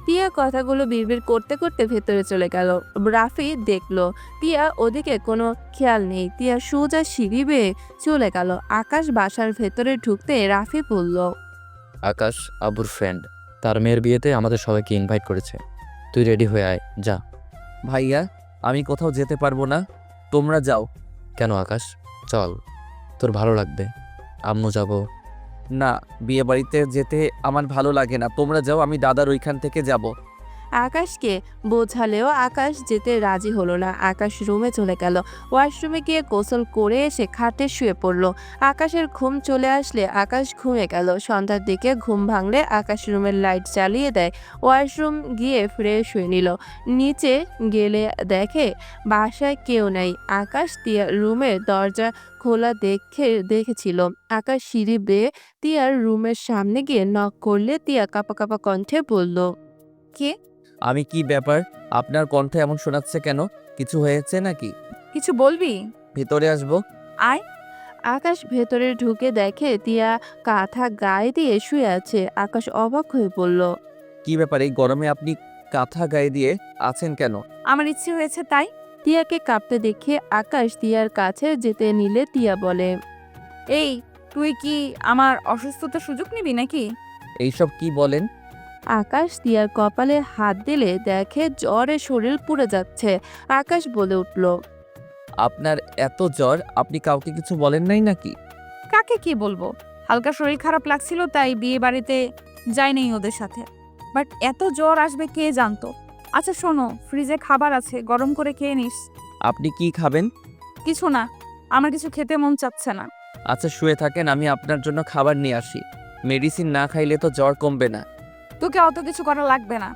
তিয়া কথাগুলো বিড়বিড় করতে করতে ভেতরে চলে গেল। রাফি দেখলো তিয়া ওদিকে কোনো খেয়াল নেই। তিয়া সোজা সিঁড়ি বেয়ে চলে গেল। আকাশ বাসার ভেতরে ঢুকতে রাফি বলল, আকাশ আবুর ফ্রেন্ড, তার মেয়ের বিয়েতে আমাদের সবাইকে ইনভাইট করেছে। তুই রেডি হয়ে আয়, যা। ভাইয়া আমি কোথাও যেতে পারবো না, তোমরা যাও। কেন আকাশ? চল, তোর ভালো লাগবে। আম্মু যাব। না, বিয়ে বাড়িতে যেতে আমার ভালো লাগে না, তোমরা যাও, আমি দাদার ওইখান থেকে যাব। আকাশকে বোঝালেও আকাশ যেতে রাজি হলো না। আকাশ রুমে চলে গেল। ওয়াশরুমে গিয়ে গোসল করে এসে খাটে শুয়ে পড়লো। আকাশের ঘুম চলে আসলে আকাশ ঘুমিয়ে গেল। সন্ধ্যার দিকে ঘুম ভাঙলে আকাশ রুমের লাইট জ্বালিয়ে দেয়। ওয়াশরুম গিয়ে ফ্রেশ হয়ে নিল। নিচে গেলে দেখে বাসায় কেউ নাই। আকাশ তিয়ার রুমের দরজা খোলা দেখেছিল। আকাশ সিঁড়ি বেয়ে তিয়ার রুমের সামনে গিয়ে নক করলে তিয়া কাঁপা কাঁপা কণ্ঠে বলল, কে? আমি কি ব্যাপার, আপনার কণ্ঠ এমন শোনাচ্ছে কেন? কিছু হয়েছে নাকি? কিছু বলবি? ভেতরে আসবো? আয়। আকাশ ভেতরে ঢুকে দেখে তিয়া কাঁথা গায়ে দিয়ে শুয়ে আছে। আকাশ অবাক হয়ে বলল, কি ব্যাপার, এই গরমে আপনি কাঁথা গায়ে দিয়ে আছেন কেন? আমার ইচ্ছে হয়েছে তাই। তিয়াকে কাঁপতে দেখে আকাশ তিয়ার কাছে যেতে নিলে তিয়া বলে, এই, তুই কি আমার অসুস্থতার সুযোগ নিবি নাকি? এইসব কি বলেন? আকাশ তিয়ার কপালে হাত দিলে দেখে জ্বরে শরীর পুড়ে যাচ্ছে। আকাশ বলে উঠল, আপনার এত জ্বর, আপনি কাউকে কিছু বলেন নাই নাকি? কাকে কি বলবো? হালকা শরীর খারাপ লাগছিল তাই বিয়ে বাড়িতে যাই নাই ওদের সাথে। বাট এত জ্বর আসবে কে জানতো? আচ্ছা শোনো, ফ্রিজে খাবার আছে, গরম করে খেয়ে নিস। আপনি কি খাবেন? কিছু না, আমার কিছু খেতে মন চাচ্ছে না। আচ্ছা শুয়ে থাকেন, আমি আপনার জন্য খাবার নিয়ে আসি। মেডিসিন না খাইলে তো জ্বর কমবে না। তোকে অত কিছু করা লাগবে না।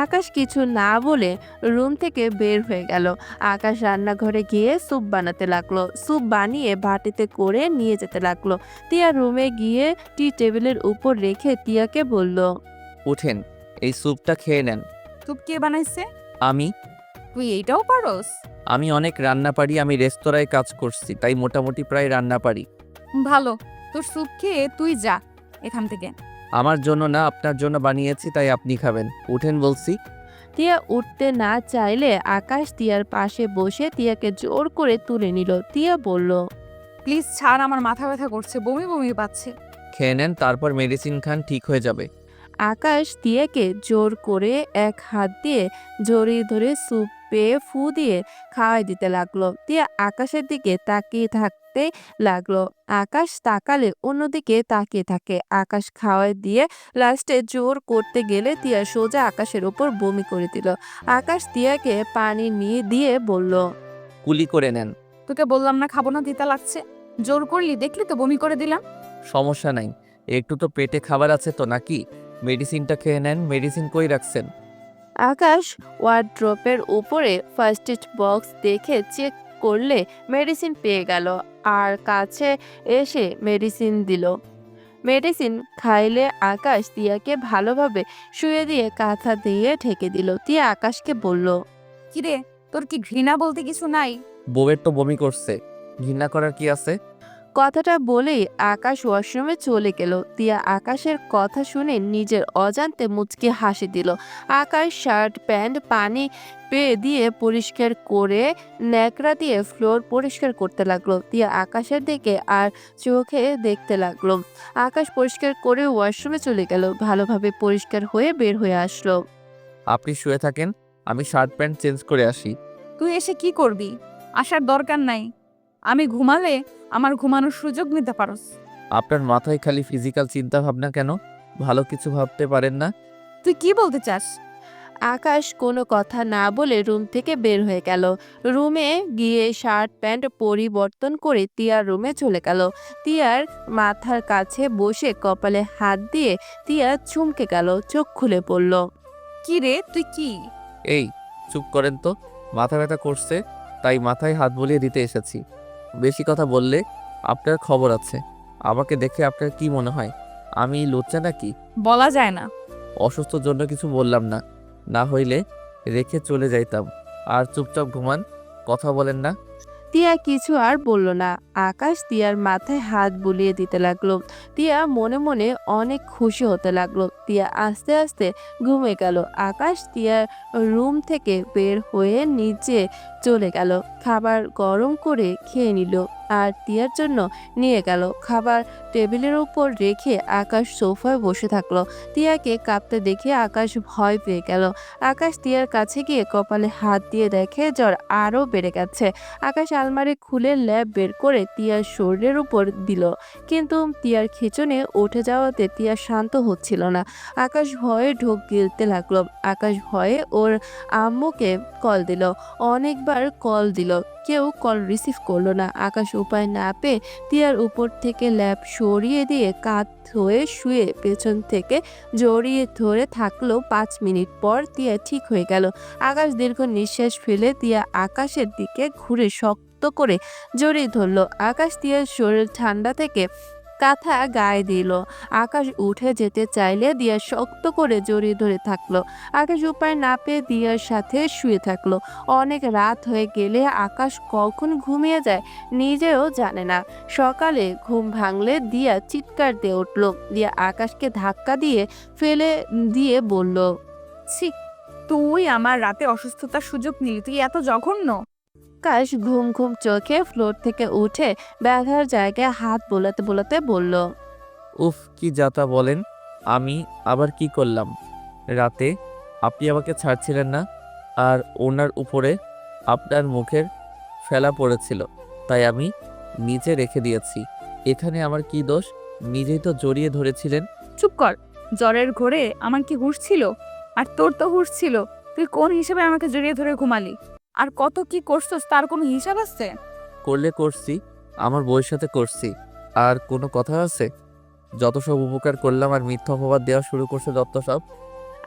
আকাশ কিছু না বলে রুম থেকে বের হয়ে গেল। আকাশ রান্নাঘরে গিয়ে স্যুপ বানাতে লাগলো। স্যুপ বানিয়ে বাটিতে করে নিয়ে যেতে লাগলো। তিয়া রুমে গিয়ে টি টেবিলের উপর রেখে তিয়াকে বলল, উঠেন, এই স্যুপটা খেয়ে নেন। তুই কে বানাইছে? আমি তুই এইটাও পারোস? আমি অনেক রান্না পারি, আমি রেস্তোরাঁয় কাজ করছি, তাই মোটামুটি প্রায় রান্না পারি। ভালো, তোর স্যুপ খেয়ে তুই যা এখান থেকে। আমার জন্য না, আপনার জন্য বানিয়েছি, তাই আপনি খাবেন। উঠেন বলছি। তিয়া উঠতে না চাইলে আকাশ তিয়ার পাশে বসে তিয়াকে জোর করে তুলে নিল। তিয়া বলল, প্লিজ ছাড়, আমার মাথা ব্যথা করছে, বমি বমি পাচ্ছে। খেয়ে নেন, তারপর মেডিসিন খান, ঠিক হয়ে যাবে। আকাশ তিয়াকে জোর করে এক হাত দিয়ে জড়িয়ে ধরে স্যুপে ফু দিয়ে খাওয়াই দিতে লাগলো। তিয়া আকাশের দিকে তাকিয়ে থাকতে লাগলো। আকাশ তাকালে অন্যদিকে তাকিয়ে থাকে। আকাশ খাওয়াই দিয়ে লাস্টে জোর করতে গেলে তিয়া সোজা আকাশের ওপর বমি করে দিল। আকাশ তিয়াকে পানি নিয়ে দিয়ে বলল, কুলি করে নেন। তোকে বললাম না খাবো না, দিতে লাগছে। জোর করলি, দেখলি তো বমি করে দিলাম। সমস্যা নাই, একটু তো পেটে খাবার আছে তো নাকি? মেডিসিনটা খেয়ে নেন। মেডিসিন কই রাখছেন? আকাশ ওয়ার্ড্রপের উপরে ফার্স্ট এড বক্স দেখে চেক করলে মেডিসিন পেয়ে গেল আর কাছে এসে মেডিসিন দিল। মেডিসিন খাইলে আকাশ তিয়াকে ভালোভাবে শুয়ে দিয়ে কাঁথা দিয়ে ঢেকে দিল। তিয়া আকাশকে বলল, কিরে, তোর কি ঘৃণা বলতে কিছু নাই? বউয়ের তো বমি করছে, ঘৃণা করার কি আছে? কথাটা বলেই আকাশ ওয়াশরুমে চলে গেল। তিয়া আকাশের কথা শুনে নিজের অজান্তে মুচকি হাসি দিল। আকাশ শার্ট প্যান্ট পানি দিয়ে পরিষ্কার করে ন্যাকড়া দিয়ে ফ্লোর পরিষ্কার করতে লাগলো। তিয়া আকাশের দিকে আর চোখে দেখতে লাগলো। আকাশ পরিষ্কার করে ওয়াশরুমে চলে গেল। ভালোভাবে পরিষ্কার হয়ে বের হয়ে আসলো। আপনি শুয়ে থাকেন, আমি শার্ট প্যান্ট চেঞ্জ করে আসি। তুই এসে কি করবি? আসার দরকার নাই। আমি ঘুমালে আমার ঘুমানোর সুযোগ নিতে পারোস। আপনার মাথায় খালি ফিজিক্যাল চিন্তা ভাবনা কেন? ভালো কিছু ভাবতে পারেন না? তুই কি বলতে চাস? আকাশ কোনো কথা না বলে রুম থেকে বের হয়ে গেল। রুমে গিয়ে শার্ট প্যান্ট পরিবর্তন করে তিয়ার রুমে চলে গেল। তিয়ার মাথার কাছে বসে কপালে হাত দিয়ে তিয়া চমকে গেল, চোখ খুলে পড়ল। কি রে তুই কি? এই চুপ করেন তো, মাথা ব্যথা করছে তাই মাথায় হাত বুলিয়ে দিতে এসেছি। বেশি কথা বললে আপনার খবর আছে। আমাকে দেখে আপনার কি মনে হয় আমি লুচ্চা নাকি? বলা যায় না। অসুস্থর জন্য কিছু বললাম না, না হইলে রেখে চলে যাইতাম। আর চুপচাপ ঘুমান, কথা বলেন না। তিয়া কিছু আর বলল না। আকাশ তিয়ার মাথায় হাত বুলিয়ে দিতে লাগলো। তিয়া মনে মনে অনেক খুশি হতে লাগলো। তিয়া আস্তে আস্তে ঘুমে গেল। আকাশ তিয়ার রুম থেকে বের হয়ে নিচে চলে গেল। খাবার গরম করে খেয়ে নিল আর তিয়ার জন্য নিয়ে গেল। খাবার টেবিলের উপর রেখে আকাশ সোফায় বসে থাকলো। তিয়াকে কাঁপতে দেখে আকাশ ভয় পেয়ে গেল। আকাশ তিয়ার কাছে গিয়ে কপালে হাত দিয়ে দেখে জ্বর আরও বেড়ে গেছে। আকাশ আলমারি খুলে ল্যাব বের করে তিয়ার শরীরের উপর দিল, কিন্তু তিয়ার খিঁচুনি উঠে যাওয়াতে তিয়া শান্ত হচ্ছিল না। আকাশ ভয়ে ঢোক গিলতে লাগলো। আকাশ ভয়ে ওর আম্মুকে কল দিল, অনেকবার কল দিল, কেউ কল রিসিভ করলো না। আকাশ উপায় না পেয়ে তিয়ার উপর থেকে ল্যাব সরিয়ে দিয়ে কাত হয়ে শুয়ে পেছন থেকে জড়িয়ে ধরে থাকলো। 5 মিনিট পর তিয়া ঠিক হয়ে গেল। আকাশ দীর্ঘ নিঃশ্বাস ফেলে তিয়া আকাশের দিকে ঘুরে শক্ত করে জড়িয়ে ধরলো। আকাশ তিয়ার শরীর ঠান্ডা থেকে কাঁথা গায়ে দিল। আকাশ উঠে যেতে চাইলে দিয়া শক্ত করে জড়িয়ে ধরে থাকলো। আকাশ উপায় না পেয়ে দিয়ার সাথে শুয়ে থাকলো। অনেক রাত হয়ে গেলে আকাশ কখন ঘুমিয়ে যায় নিজেও জানে না। সকালে ঘুম ভাঙলে দিয়া চিৎকার দিয়ে উঠলো। দিয়া আকাশকে ধাক্কা দিয়ে ফেলে দিয়ে বলল, ছি, তুই আমার রাতে অসুস্থতার সুযোগ নিলি। তুই এত জঘন্য। আকাশ ঘুম ঘুম চোখে ফ্লোর থেকে উঠে ব্যথার জায়গায় হাত বোলাতে বোলাতে বলল, উফ কি যাতা বলেন। আমি আবার কি করলাম? রাতে আপনি আমাকে ছাড়ছিলেন না, আর ওনার উপরে আপনার মুখের ফেলা পড়েছিল, তাই আমি নিচে রেখে দিয়েছি। এখানে আমার কি দোষ? নিজেই তো জড়িয়ে ধরেছিলেন। চুপ কর। জ্বরের ঘোরে আমার কি হুঁশ ছিল? আর তোর তো হুঁশ ছিল। তুই কোন হিসেবে আমাকে জড়িয়ে ধরে ঘুমালি? আর কত কি করছস তার কোনো হিসাব আছে? করলে করছি, আমার বউয়ের সাথে করছি। আর কোনো কথা আছে? যত সব উপকার করলাম আর মিথ্যা অপবাদ দেওয়া শুরু করছে যত সব।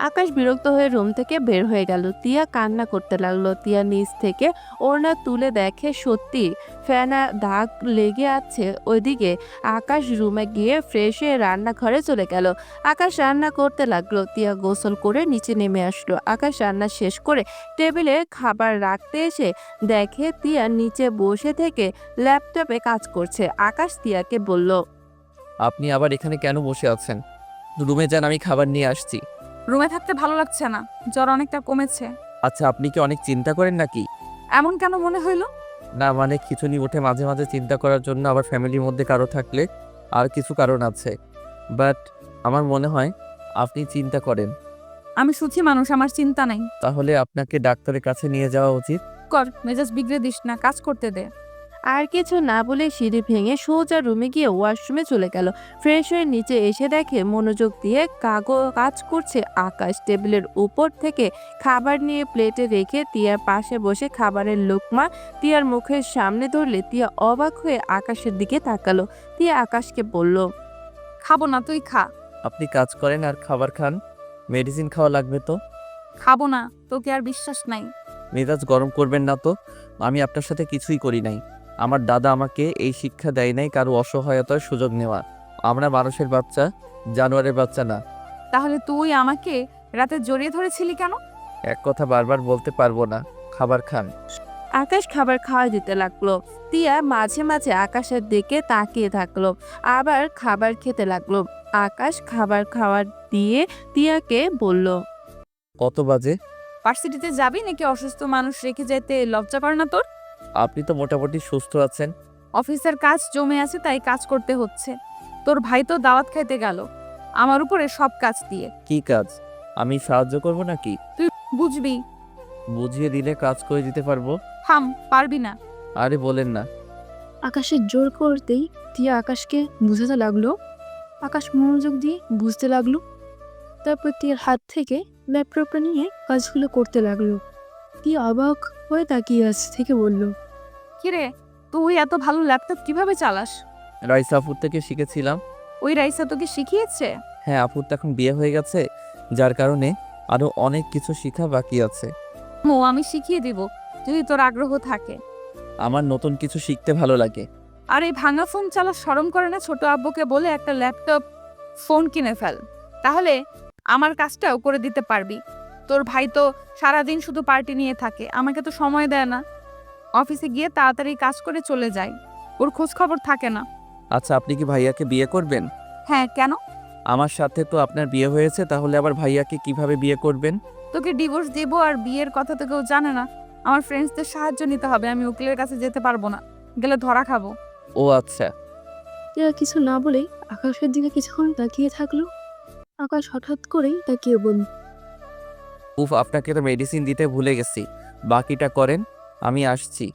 আকাশ বিরক্ত হয়ে রুম থেকে বের হয়ে গেল। তিয়া কান্না করতে লাগলো। তিয়া নিচ থেকে ওড়না তুলে দেখে সত্যি ফেনা দাগ লেগে আছে ওইদিকে। আকাশ রুমে গিয়ে ফ্রেশ হয়ে রান্নাঘরে চলে গেল। আকাশ রান্না করতে লাগলো। তিয়া গোসল করে নিচে নেমে আসলো। আকাশ রান্না শেষ করে টেবিলে খাবার রাখতে এসে দেখে তিয়া নিচে বসে থেকে ল্যাপটপে কাজ করছে। আকাশ তিয়াকে বলল, আপনি আবার এখানে কেন বসে আছেন? রুমে যান, আমি খাবার নিয়ে আসছি। রুমে থাকতে ভালো লাগছে না। জ্বর অনেকটা কমেছে। আচ্ছা, আপনি কি অনেক চিন্তা করেন নাকি? এমন কেন মনে হইলো? না মানে খিঁচুনি ওঠে মাঝে মাঝে চিন্তা করার জন্য, আবার ফ্যামিলির মধ্যে কারো থাকলে আর কিছু কারণ আছে। বাট আমার মনে হয় আপনি চিন্তা করেন। আমি সুখী মানুষ, আমার চিন্তা নাই। তাহলে আপনাকে ডাক্তারের কাছে নিয়ে যাওয়া উচিত। কর, মেজাজ বিগড়ে দিস না, কাজ করতে দে। আর কিছু না বলে সিঁড়ি ভেঙে সোজা রুমে গিয়ে ওয়াশরুমে চলে গেল। ফ্রেশ হয়ে নিচে এসে দেখে মনোযোগ দিয়ে কাজ করছে আকাশ। টেবিলের উপর থেকে খাবার নিয়ে প্লেটে রেখে তিয়ার পাশে বসে খাবারের লোকমা তিয়ার মুখের সামনে ধরলে তিয়া অবাক হয়ে আকাশের দিকে তাকালো। তিয়া আকাশকে বলল, খাবো না, তুই খা। আপনি কাজ করেন আর খাবার খান, মেডিসিন খাওয়া লাগবে তো। খাবো না, তোকে আর বিশ্বাস নাই। মেজাজ গরম করবেন না তো, আমি আপনার সাথে কিছুই করি নাই। আমার দাদা আমাকে এই শিক্ষা দেয় নাই কারো অসহায়তার সুযোগ নেওয়া। আমরা মানুষের বাচ্চা, জানোয়ারের বাচ্চা না। তাহলে তুই আমাকে রাতে জড়িয়ে ধরেছিলি কেন? এক কথা বারবার বলতে পারবো না, খাবার খান। আকাশ খাবার খাওয়া দিতে লাগলো। তিয়া মাঝে মাঝে আকাশের দিকে তাকিয়ে থাকলো, আবার খাবার খেতে লাগলো। আকাশ খাবার খাওয়ার দিয়ে তিয়াকে বলল, কত বাজে? ভার্সিটিতে যাবি নাকি? অসুস্থ মানুষ রেখে যেতে লজ্জা করে না তোর? আপনি তো মোটামুটি সুস্থ আছেন। অফিসের কাজ জমে আছে, তাই কাজ করতে হচ্ছে। তোর ভাই তো দাওয়াত খাইতে গেল আমার উপরে সব কাজ দিয়ে। কি কাজ? আমি সাহায্য করব নাকি? বুঝবি, বুঝিয়ে দিলে কাজ করে দিতে পারবো। থাম, পারবি না। আরে বলেন না। আকাশের জোর করতেই টিয়া আকাশকে বুঝাতে লাগলো। আকাশ মনোযোগ দিয়ে বুঝতে লাগলো। তারপর টিয়ার হাত থেকে ল্যাপটপটা নিয়ে কাজগুলো করতে লাগলো। টিয়া অবাক হয়ে তাকিয়ে থেকে বলল, কিরে, তুই এত ভালো ল্যাপটপ কিভাবে চালাস? রাইসা আপুর থেকে শিখেছিলাম। ওই রাইসা তোকে শিখিয়েছে? হ্যাঁ, আপুর তো এখন বিয়ে হয়ে গেছে, যার কারণে আরো অনেক কিছু শেখা বাকি আছে। আমি শিখিয়ে দিব যদি তোর আগ্রহ থাকে। আমার নতুন কিছু শিখতে ভালো লাগে। আর এই ভাঙা ফোন চালা শরম করে না? ছোট আব্বুকে বলে একটা ল্যাপটপ ফোন কিনে ফেল, তাহলে আমার কাজটাও করে দিতে পারবি। তোর ভাই তো সারাদিন শুধু পার্টি নিয়ে থাকে, আমাকে তো সময় দেয় না। অফিসে গিয়ে তাড়াতাড়ি কাজ করে চলে যায়, ওর খোঁজ খবর থাকে না। আচ্ছা, আপনি কি ভাইয়াকে বিয়ে করবেন? হ্যাঁ, কেন? আমার সাথে তো আপনার বিয়ে হয়েছে, তাহলে আবার ভাইয়াকে কিভাবে বিয়ে করবেন? তোকে ডিভোর্স দেব, আর বিয়ের কথা তো কেউ জানে না। আমার ফ্রেন্ডসদের সাহায্য নিতে হবে, আমি উকিলের কাছে যেতে পারবো না, গেলে ধরা খাবো। ও আচ্ছা। টিয়া কিছু না বলেই আকাশের দিকে কিছুক্ষণ তাকিয়ে থাকলো। আকাশ হঠাৎ করেই তাকিয়ে বলল, উফ, আপনাকে তো মেডিসিন দিতে ভুলে গেছি। বাকিটা করেন, আমি আসছি।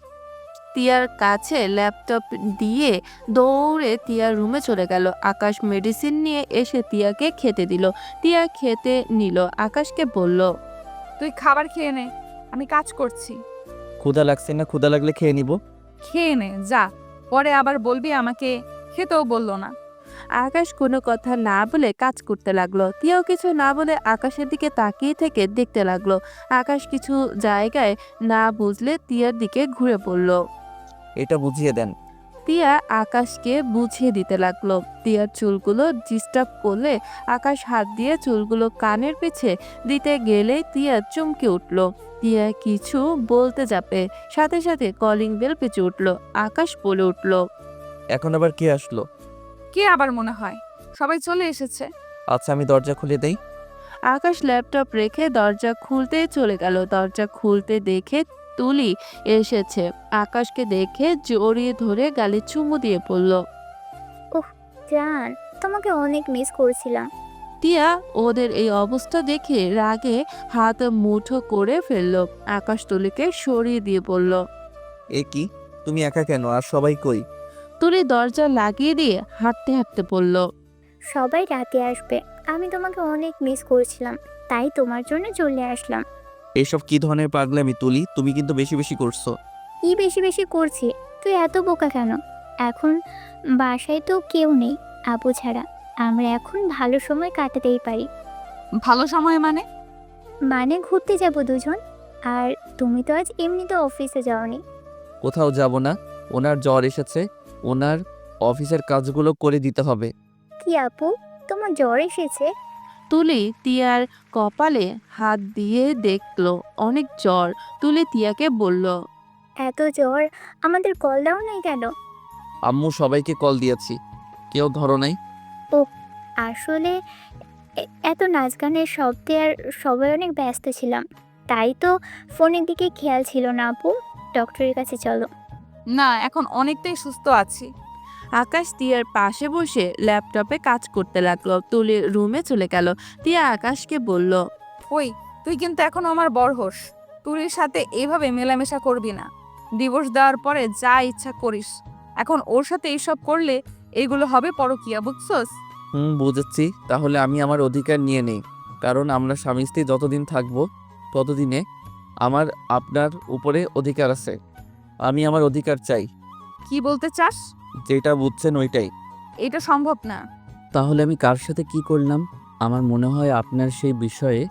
টিয়ার কাছে ল্যাপটপ দিয়ে দৌড়ে টিয়ার রুমে চলে গেল। আকাশ মেডিসিন নিয়ে এসে টিয়াকে খেতে দিল। টিয়া খেতে নিল, আকাশকে বলল, তুই খাবার খেয়ে নে, আমি কাজ করছি। ক্ষুধা লাগছে না? ক্ষুধা লাগলে খেয়ে নিব। খেয়ে নে যা, পরে আবার বলবি আমাকে খেতেও বললো না। আকাশ কোনো কথা না বলে কাজ করতে লাগলো। টিয়াও কিছু না বলে আকাশের দিকে তাকিয়ে থেকে দেখতে লাগলো। আকাশ কিছু জায়গায় না বুঝলে টিয়ার দিকে ঘুরে পড়ল। এটা বুঝিয়ে দেন। টিয়া আকাশকে বুঝিয়ে দিতে লাগলো। টিয়ার চুলগুলো ডিস্টার্ব করলে আকাশ হাত দিয়ে চুলগুলো কানের পিছে দিতে গেলে টিয়া চমকে উঠল। টিয়া কিছু বলতে যাবে, সাথে সাথে কলিং বেল বেজে উঠল। আকাশ বলে উঠল, এখন আবার কে আসলো? কে আবার মনে হয় সবাই চলে এসেছে। আচ্ছা, আমি দরজা খুলে দেই। আকাশ ল্যাপটপ রেখে দরজা খুলতে চলে গেল। দরজা খুলতে দেখে তুলি এসেছে। আকাশকে দেখে জড়িয়ে ধরে গালে চুমু দিয়ে পড়ল। জান, তোমাকে অনেক মিস করছিলাম। টিয়া ওদের এই অবস্থা দেখে রাগে হাত মুঠো করে ফেলল। আকাশ তুলিকে সরিয়ে দিয়ে বলল, এ কি, তুমি একা কেন? আর সবাই কই? তুলি দরজা লাগিয়ে দিয়ে হাঁটতে হাঁটতে বলল, সবাই রাতে আসবে, আমি তোমাকে অনেক মিস করছিলাম, তাই তোমার জন্য চলে আসলাম। এসব কি ধরনের পাগলামি তুলি? তুমি কিন্তু বেশি বেশি করছো। কি বেশি বেশি করছি? তুই এত বোকা কেন? এখন বাসায় তো কেউ নেই আপু ছাড়া, আমরা এখন ভালো সময় কাটাতেই পারি। ভালো সময় মানে? মানে ঘুরতে যাব দুজন। আর তুমি তো আজ এমনিতে অফিসে যাওনি। কোথাও যাব না। ওনার জ্বর এসেছে, ওনার অফিসের কাজগুলো করে দিতে হবে। কি আপু, তোমার জ্বর এসেছে? তুলি টিয়ার কপালে হাত দিয়ে দেখলো অনেক জ্বর। তুলি টিয়াকে বলল, এত জ্বর, আমাদের কল দাও নাই কেন? আম্মু সবাইকে কল দিয়েছি, কেউ ধরো নাই। আসলে এত নাচ গানের শব্দে আর সবাই অনেক ব্যস্ত ছিলাম, তাই তো ফোনের দিকে খেয়াল ছিল না আপু। ডক্টরের কাছে চলো। না, এখন অনেকটাই সুস্থ আছি। আকাশ টিয়ার পাশে বসে ল্যাপটপে কাজ করতে লাগলো। তুলি রুমে চলে গেল। টিয়া আকাশকে বলল, ওই, তুই কিন্তু এখন আমার বড় হোস, তুলির সাথে এইভাবে মেলামেশা করবি না। ডিভোর্স দেওয়ার পরে যা ইচ্ছা করিস, এখন ওর সাথে এইসব করলে এইগুলো হবে পরকিয়া, বুঝছস? বুঝেছি। তাহলে আমি আমার অধিকার নিয়ে নেই, কারণ আমরা স্বামী স্ত্রী যতদিন থাকবো ততদিনে আমার আপনার উপরে অধিকার আছে। আমি আমার অধিকার চাই। কি বলতে চাস? যেটা বুঝছেন ওইটাই। এটা সম্ভব না। তাহলে আমি কার সাথে কি করলাম? আমার মনে হয় আপনার সেই বিষয়ে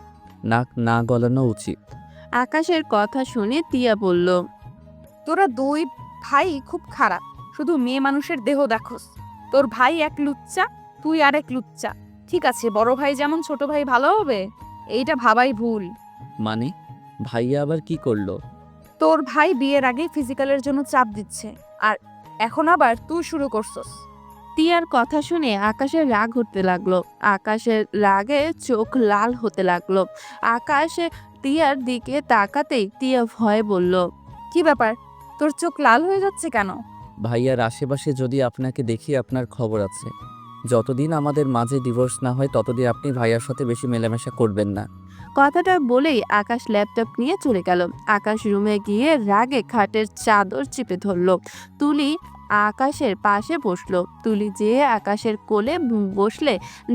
নাক না গলানো উচিত। আকাশের কথা শুনে টিয়া বলল, তোরা দুই ভাই খুব খারাপ, শুধু মেয়ে মানুষের দেহ দেখোস। তোর ভাই এক লুচ্চা, তুই আর এক লুচ্চা। ঠিক আছে, বড় ভাই যেমন ছোট ভাই ভালো হবে, এইটা ভাবাই ভুল। মানে ভাইয়া আবার কি করলো? তোর ভাই বিয়ের আগে ফিজিক্যালের জন্য চাপ দিচ্ছে, আর এখন আবার তুই শুরু করছস। টিয়ার কথা শুনে আকাশের রাগ উঠতে লাগলো। আকাশের রাগে চোখ লাল হতে লাগলো। আকাশ টিয়ার দিকে তাকাতেই টিয়া ভয়ে বলল, কি ব্যাপার, তোর চোখ লাল হয়ে যাচ্ছে কেন? ভাইয়ার আশেপাশে যদি আপনাকে দেখি আপনার খবর আছে। যতদিন আমাদের মাঝে ডিভোর্স না হয় ততদিন আপনি ভাইয়ার সাথে বেশি মেলামেশা করবেন না। কথাটা বলেই আকাশ ল্যাপটপ নিয়ে চলে গেল। আকাশ রুমে গিয়ে রাগে খাটের চাদর চেপে ধরলো। তুলি আকাশের পাশে বসলো। তুলি যে আকাশের কোলে বসলে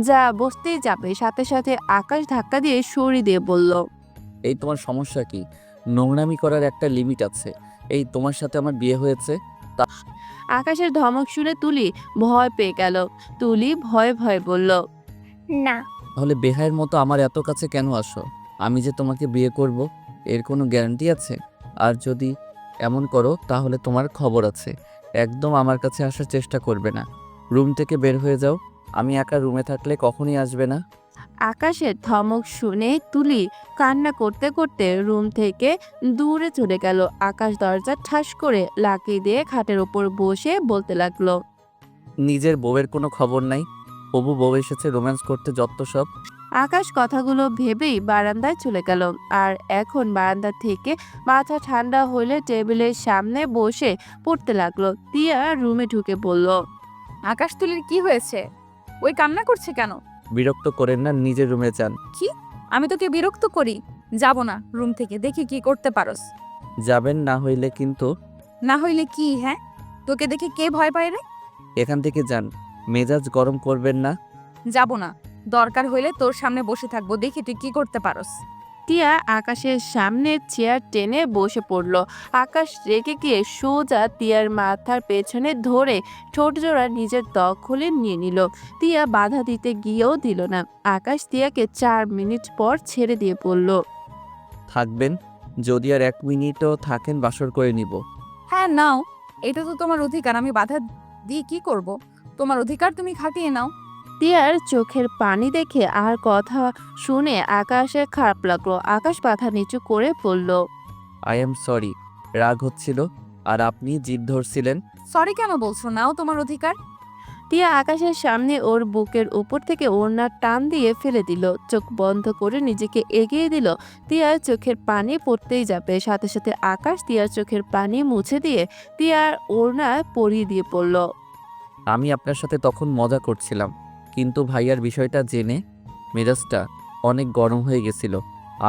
যা বসতেই যাবে, সাথে সাথে আকাশ ধাক্কা দিয়ে সরিয়ে দিয়ে বলল, এই তোমার সমস্যা কি? নোংরামি করার একটা লিমিট আছে। এই তোমার সাথে আমার বিয়ে হয়েছে। আকাশের ধমক শুনে তুলি ভয় পেয়ে গেল। তুলি ভয়ে ভয়ে বলল, না। তাহলে বেহায়ের মতো আমার এত কাছে কেন আসো? আমি যে তোমাকে বিয়ে করব এর কোনো গ্যারান্টি আছে? আর যদি এমন করো তাহলে তোমার খবর আছে। একদম আমার কাছে আসার চেষ্টা করবে না। রুম থেকে বের হয়ে যাও। আমি একা রুমে থাকলে কখনই আসবে না। আকাশের ধমক শুনে তুলি কান্না করতে করতে রুম থেকে দূরে চলে গেল। আকাশ দরজা ঠাস করে লাগিয়ে দিয়ে খাটের ওপর বসে বলতে লাগলো, নিজের বউয়ের কোনো খবর নাই। হবু বউ এসেছে রোম্যান্স করতে, যত সব। আকাশ কথাগুলো ভেবেই বারান্দায় চলে গেল। আর এখন বারান্দা থেকে মাথা ঠান্ডা হলে টেবিলের সামনে বসে পড়তে লাগলো। তিয়া রুমে ঢুকে বলল, আকাশ তুলির কি হয়েছে? ওই কান্না করছে কেন? বিরক্ত করেন না, নিজের রুমে যান। কি? আমি তোকে বিরক্ত করি? যাব না রুম থেকে, দেখি কি করতে পারস। যাবেন না হইলে কিন্তু। না হইলে কি? হ্যাঁ, তোকে দেখে কে ভয় পায় রে? এখান থেকে যান। মেজাজ গরম করবেন না। যাব না। দরকার হইলে তোর সামনে বসে থাকবো, দেখি তুই কি করতে পারস। টিয়া আকাশের সামনে চেয়ার টেনে বসে পড়ল। আকাশ রেগে গিয়ে সোজা টিয়ার মাথার পেছনে ধরে ঠোঁট জোড়া নিজের দখলে নিয়ে নিল। টিয়া বাধা দিতে গিয়েও দিল না। আকাশ টিয়াকে 4 মিনিট পর ছেড়ে দিয়ে বলল, থাকবেন। যদি আর 1 মিনিটও থাকেন বাসর করে নিব। হ্যাঁ নাও, এটা তো তোমার অধিকার। আমি বাধা দিয়ে কি করব? তোমার অধিকার তুমি খাটিয়ে নাও। টিয়ার চোখের পানি দেখে আর কথা শুনে আকাশের খারাপ লাগলো। আকাশ মাথা নিচু করে বলল, আই এম সরি। রাগ হচ্ছিল আর আপনি জিদ ধরছিলেন। সরি কেন বলছো? নাও তোমার অধিকার। টিয়া আকাশের সামনে ওর বুকের উপর থেকে ওড়না টান দিয়ে ফেলে দিল। চোখ বন্ধ করে নিজেকে এগিয়ে দিল। টিয়ার চোখের পানি পড়তেই যাবে, সাথে সাথে আকাশ টিয়ার চোখের পানি মুছে দিয়ে টিয়ার ওড়না পরিয়ে দিয়ে পড়ল। আমি আপনার সাথে তখন মজা করছিলাম, কিন্তু ভাইয়ার বিষয়টা জেনে মেজাজটা অনেক গরম হয়ে গেছিল।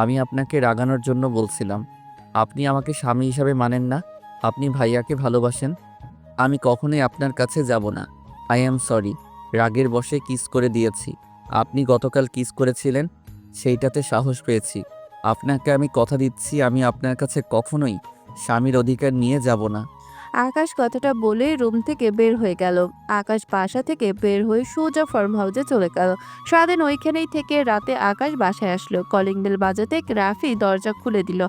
আমি আপনাকে রাগানোর জন্য বলছিলাম। আপনি আমাকে স্বামী হিসাবে মানেন না। আপনি ভাইয়াকে ভালোবাসেন। আমি কখনোই আপনার কাছে যাব না। I am sorry. রাগের বশে কিস করে দিয়েছি। আপনি গতকাল কিস করেছিলেন, সেইটাতে সাহস পেয়েছি। আপনাকে আমি কথা দিচ্ছি, আমি আপনার কাছে কখনোই স্বামীর অধিকার নিয়ে যাব না। আকাশ কথাটা বলে রুম থেকে বের হয়ে গেল। আকাশ বাসা থেকে বের হয়ে সোজা ফার্ম হাউসে চলে গেল। সারাদিন ওইখানেই থেকে রাতে আকাশ বাসায় আসলো। কলিং বেল বাজাতে রাফি দরজা খুলে দিল।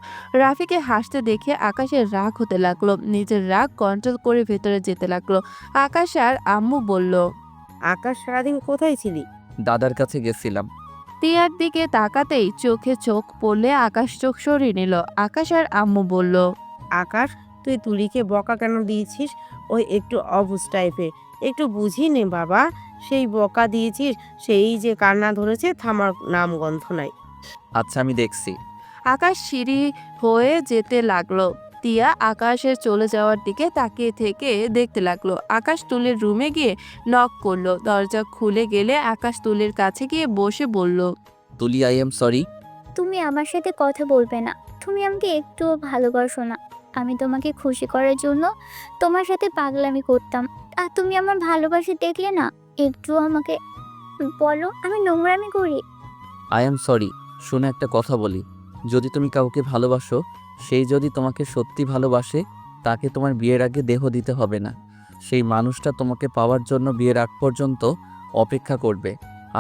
রাফিকে হাসতে দেখে আকাশের রাগ হতে লাগলো। নিজের রাগ কন্ট্রোল করে ভেতরে যেতে লাগলো। আকাশ আর আম্মু বলল, আকাশ সারাদিন কোথায় ছিলি? দাদার কাছে গেছিলাম। টিয়ার দিকে তাকাতেই চোখে চোখ পড়লে আকাশ চোখ সরিয়ে নিল। আকাশ আর আম্মু বলল, আকাশ, তুই তুলিকে বকা কেন দিয়েছিস? ওই একটু অবুঝ টাইপের, একটু বুঝি নে বাবা। সেই বকা দিয়েছিস, সেই যে কান্না ধরেছে, থামার নাম গন্ধ নাই। আচ্ছা আমি দেখছি। আকাশ সিঁড়ি হয়ে যেতে লাগলো। টিয়া আকাশের চলে যাওয়ার দিকে তাকিয়ে থেকে দেখতে লাগলো। আকাশ তুলির রুমে গিয়ে নক করলো। দরজা খুলে গেলে আকাশ তুলির কাছে গিয়ে বসে বলল, তুলি, আই এম সরি। তুমি আমার সাথে কথা বলবে না? তুমি আমাকে একটুও ভালোবাসো না? আমি তোমাকে খুশি করার জন্য তোমার সাথে পাগলামি করতাম, আর তুমি আমার ভালোবাসা দেখলে না একটু আমাকে বলো আমি নোংরামি করি? I am sorry. শুনে একটা কথা বলি, যদি তুমি কাউকে ভালোবাসো, সেই যদি তোমাকে সত্যি ভালোবাসে, তাকে তোমার বিয়ের আগে দেহ দিতে হবে না। সেই মানুষটা তোমাকে পাওয়ার জন্য বিয়ের আগ পর্যন্ত অপেক্ষা করবে।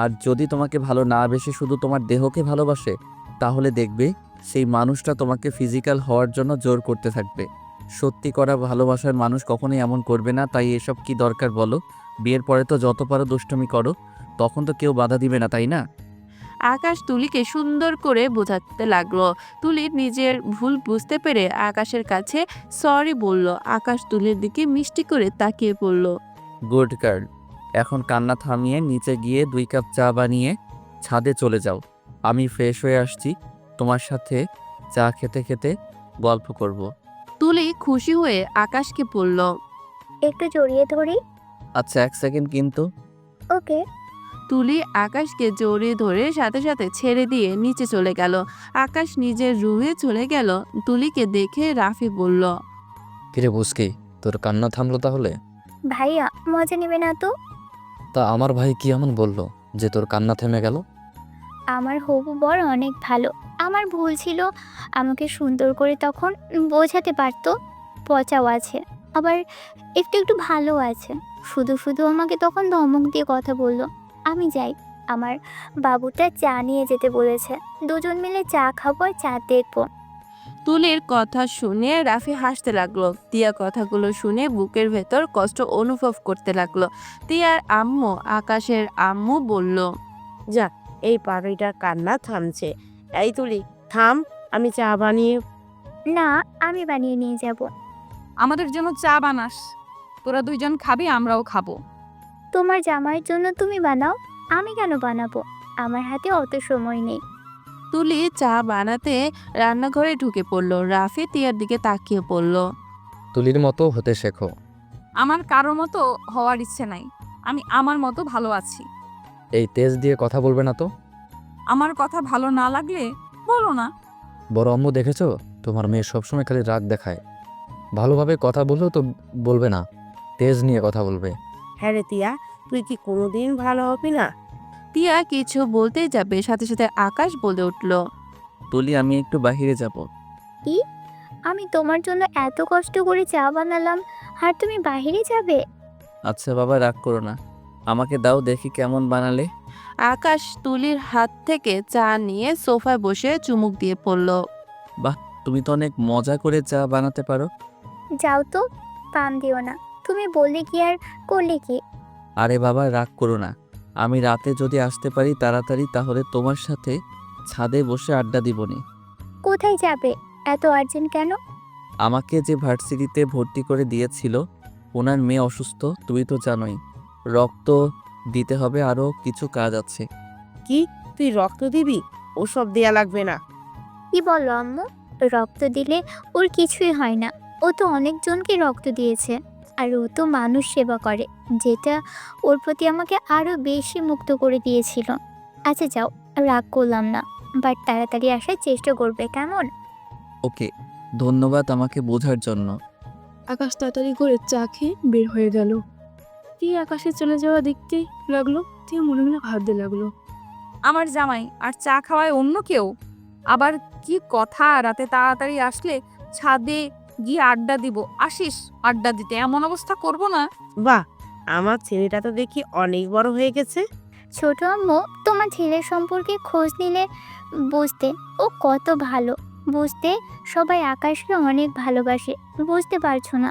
আর যদি তোমাকে ভালো না বেসে শুধু তোমার দেহকে ভালোবাসে, তাহলে দেখবে সেই মানুষটা তোমাকে ফিজিক্যাল হওয়ার জন্য জোর করতে থাকবে। সত্যি করা ভালোবাসার মানুষ কখনোই এমন করবে না। তাই এসব কি দরকার বলো? বিয়ের পরে তো যত পারো দুষ্টুমি করো, তখন তো কেউ বাধা দিবে না, তাই না? আকাশ তুলিকে সুন্দর করে বোঝাতে লাগলো। তুলি নিজের ভুল বুঝতে পেরে আকাশের কাছে সরি বলল। আকাশ তুলির দিকে মিষ্টি করে তাকিয়ে পড়ল। Good girl. এখন কান্না থামিয়ে নিচে গিয়ে 2 কাপ চা বানিয়ে ছাদে চলে যাও। আমি ফ্রেশ হয়ে আসছি। তোমার সাথে চা খেতে খেতে গল্প করব। তুলি খুশি হয়ে আকাশকে বলল, একটু জড়িয়ে ধরি? আচ্ছা 1 সেকেন্ড কিন্তু। ওকে। তুলি আকাশকে জড়িয়ে ধরে সাথে সাথে ছেড়ে দিয়ে নিচে চলে গেল। আকাশ নিজের রুমে চলে গেল। তুলিকে দেখে রাফি বলল, কিরে বুঝকি, তোর কান্না থামলো তাহলে? ভাইয়া মজা নেবে না তো? তা আমার ভাই কি এমন বললো যে তোর কান্না থেমে গেল? আমার হবু বর অনেক ভালো। আমার ভুল ছিল, আমাকে সুন্দর করে তখন বোঝাতে পারতো। পচাও আছে, আবার একটু একটু ভালো আছে। শুধু শুধু আমাকে তখন ধমক দিয়ে কথা বললো। আমি যাই, আমার বাবুটা চা নিয়ে যেতে বলেছে। দুজন মিলে চা খাবো আর চা দেখবো। তুলির কথা শুনে রাফি হাসতে লাগলো। তিয়া কথাগুলো শুনে বুকের ভেতর কষ্ট অনুভব করতে লাগলো। তিয়ার আম্মু, আকাশের আম্মু বলল, যাক, এই পাখিটার কান্না থামছে। এই তুলি, থাম, আমি চা বানিয়ে। না, আমি বানিয়ে নিয়ে যাব। আমাদের জন্য চা বানাস, তোরা দুইজন খাবি, আমরাও খাবো। তোমার জামাইয়ের জন্য তুমি বানাও, আমি কেন বানাবো? আমার হাতে অত সময় নেই। তুলি চা বানাতে রান্নাঘরে ঢুকে পড়ল। রাফি তিয়ার দিকে তাকিয়ে পড়ল। তুলির মতো হতে শেখো। আমার কারো মতো হওয়ার ইচ্ছে নাই, আমি আমার মতো ভালো আছি। এই তেজ দিয়ে কথা বলবে না তো। আমার কথা ভালো না লাগলে বলো না। বড় আম্মু দেখেছো, তোমার মেয়ে সবসময় খালি রাগ দেখায়। ভালোভাবে কথা বললেও তো বলবে না, তেজ নিয়ে কথা বলবে। হ্যাঁ রে তিয়া, তুই কি কোনোদিন ভালো হবি না? তিয়া কিছু বলতে যাবে, সাথে সাথে আকাশ বলে উঠল, তুলি আমি একটু বাহিরে যাব। কি? আমি তোমার জন্য এত কষ্ট করে চা বানালাম আর তুমি বাইরে যাবে? আচ্ছা বাবা, রাগ করো না, আমাকে দাও দেখি কেমন বানালে। আকাশ তুলির হাত থেকে চা নিয়ে সোফায় বসে চুমুক দিয়ে পড়ল। বাহ, তুমি তো অনেক মজা করে চা বানাতে পারো। যাও তো, পাম দিও না। তুমি বললে কি আর করলে কি? আরে বাবা, রাগ করো না, আমি রাতে যদি আসতে পারি তাড়াতাড়ি, তাহলে তোমার সাথে ছাদে বসে আড্ডা দিবনি। কোথায় যাবে? এত আর্জেন্ট কেন? আমাকে যে ভার্সিটিতে ভর্তি করে দিয়েছিল, ওনার মেয়ে অসুস্থ, তুমি তো জানোই। রক্ত দিতে হবে, আরও কিছু কাজ আছে। কি, তুই রক্ত দিবি? ওসব দেয়া লাগবে না। কি বলো আম্মু? রক্ত দিলে ওর কিছুই হয় না। ও তো অনেকজনকে রক্ত দিয়েছে, আর ও তো মানুষ সেবা করে, যেটা ওর প্রতি আমাকে আরো বেশি মুক্ত করে দিয়েছিল। আচ্ছা যাও, রাগ করলাম না, বাট তাড়াতাড়ি আসার চেষ্টা করবে, কেমন? ওকে, ধন্যবাদ আমাকে বোঝার জন্য। আকাশ তাড়াতাড়ি করে চা খেয়ে বের হয়ে গেল। তিয়া আকাশে চলে যাওয়া দেখতে লাগলো। তিয়া মনে মনে ভাবতে লাগলো, আমার জামাই আর চা খাওয়ায় অন্য কেউ? আবার কি কথা, রাতে তাড়াতাড়ি আসলে ছাদে গিয়ে আড্ডা দিব। আসিস আড্ডা দিতে, এমন অবস্থা করব না। বাহ, আমার ছেলেটা তো দেখি অনেক বড় হয়ে গেছে। ছোট আম্মু, তোমার ছেলের সম্পর্কে খোঁজ নিলে বুঝতে ও কত ভালো। বুঝতে সবাই আকাশকে অনেক ভালোবাসে, বুঝতে পারছো না?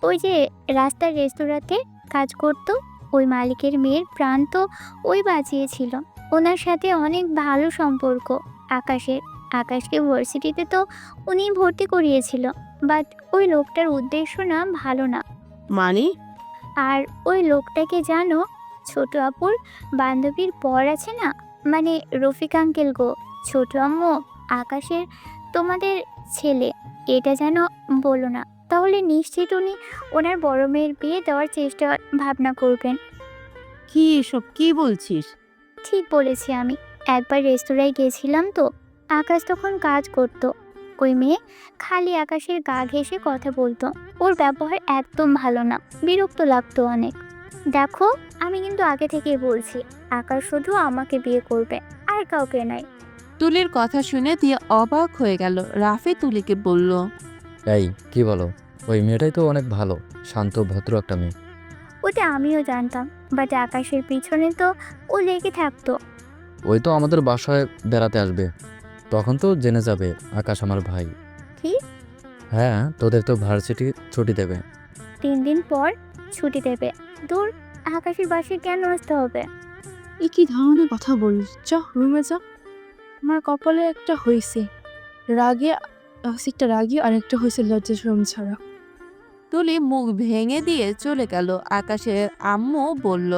ওই যে রাস্তার রেস্তোরাঁতে কাজ করতো, ওই মালিকের মেয়ের প্রাণ তো ওই বাঁচিয়েছিল। ওনার সাথে অনেক ভালো সম্পর্ক আকাশের। আকাশকে ভার্সিটিতে তো উনি ভর্তি করিয়েছিল, বাট ওই লোকটার উদ্দেশ্য না ভালো না। মানে? আর ওই লোকটাকে জানো? ছোট আপুর বান্ধবীর পর আছে না, মানে রফিক আঙ্কেল গো। ছোট আম্মু, আকাশের তোমাদের ছেলে, এটা যেন বলো না, তাহলে নিশ্চিত উনি ওনার বড় মেয়ের বিয়ে দেওয়ার চেষ্টা ভাবনা করবেন। কি এসব কি বলছিস? ঠিক বলেছি আমি। একবার রেস্তোরাঁয় গেছিলাম তো, আকাশ তখন কাজ করতো। ওই মেয়ে খালি আকাশের গা ঘেঁষে কথা বলতো। ওর ব্যবহার একদম ভালো না, বিরক্ত লাগতো অনেক। দেখো, আমি কিন্তু আগে থেকেই বলছি, আকাশ শুধু আমাকে বিয়ে করবে, আর কাউকে নাই। তুলির কথা শুনে তিয়া অবাক হয়ে গেল। রাফি তুলিকে বলল, এই কি বলো? ওই মেয়েটাই তো অনেক ভালো, শান্ত ভদ্র একটা মেয়ে। ওটা আমিও জানতাম, বাট আকাশের পিছনে তো ও লেগে থাকতো। ওই তো আমাদের বাসায় বেড়াতে আসবে, তখন তো জেনে যাবে আকাশ আমার ভাই। কি? হ্যাঁ, তোদের তো ভার্সিটি ছুটি দেবে। 3 দিন পর ছুটি দেবে? দূর, আকাশের বাসায় কেন আসতে হবে? এ কি ধরনের কথা বলিস? চ রুমে যা। আমার কপালে একটা হয়েছে রাগে, একটা রাগি আর একটা হয়েছে লজ্জা শরম ছাড়া। তুলি মুখ ভেঙে দিয়ে চলে গেল। আকাশের আম্মু বলল,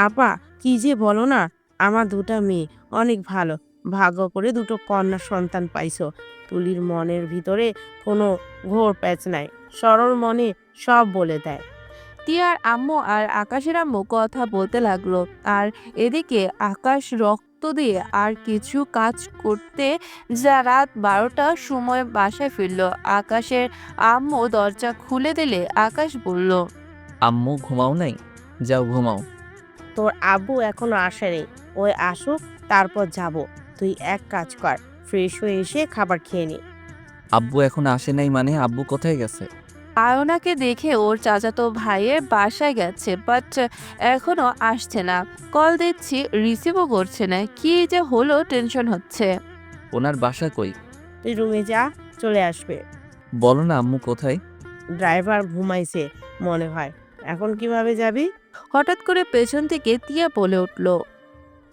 আপা, কি যে বলো না, আমার দুটা মেয়ে অনেক ভালো, ভাগ্য করে দুটো কন্যা সন্তান পাইছো। তুলির মনের ভিতরে কোনো ঘোর প্যাচ নাই, সরল মনে সব বলে দেয়। টিয়ার আম্মু আর আকাশের আম্মু কথা বলতে লাগলো, আর এদিকে আকাশ রক্ত দিয়ে আর কিছু কাজ করতে যা রাত 12টার সময় বাসায় ফিরল। আকাশের আম্মু দরজা খুলে দিলে আকাশ বলল, আম্মু ঘুমাও নাই? যাও ঘুমাও। তোর আব্বু এখনো আসেনি, ওই আসুক তারপর যাব। তুই এক কাজ কর, ফ্রেশ হয়ে এসে খাবার খেয়ে নি। আব্বু এখন আসে নাই মানে আব্বু কোথায় গেছে? আয়নাকে দেখে ওর চাচাতো ভাইয়ের বাসায় গেছে, বাট এখনো আসছে না। কল দিচ্ছি, রিসিভও করছে না। কি যে হলো, টেনশন হচ্ছে। ওনার বাসা কই? তুই রুমে যা, চলে আসবে। বলো না আম্মু কোথায়? ড্রাইভার ঘুমাইছে মনে হয়, এখন কিভাবে যাবি? হঠাৎ করে পেছন থেকে টিয়া বলে উঠল,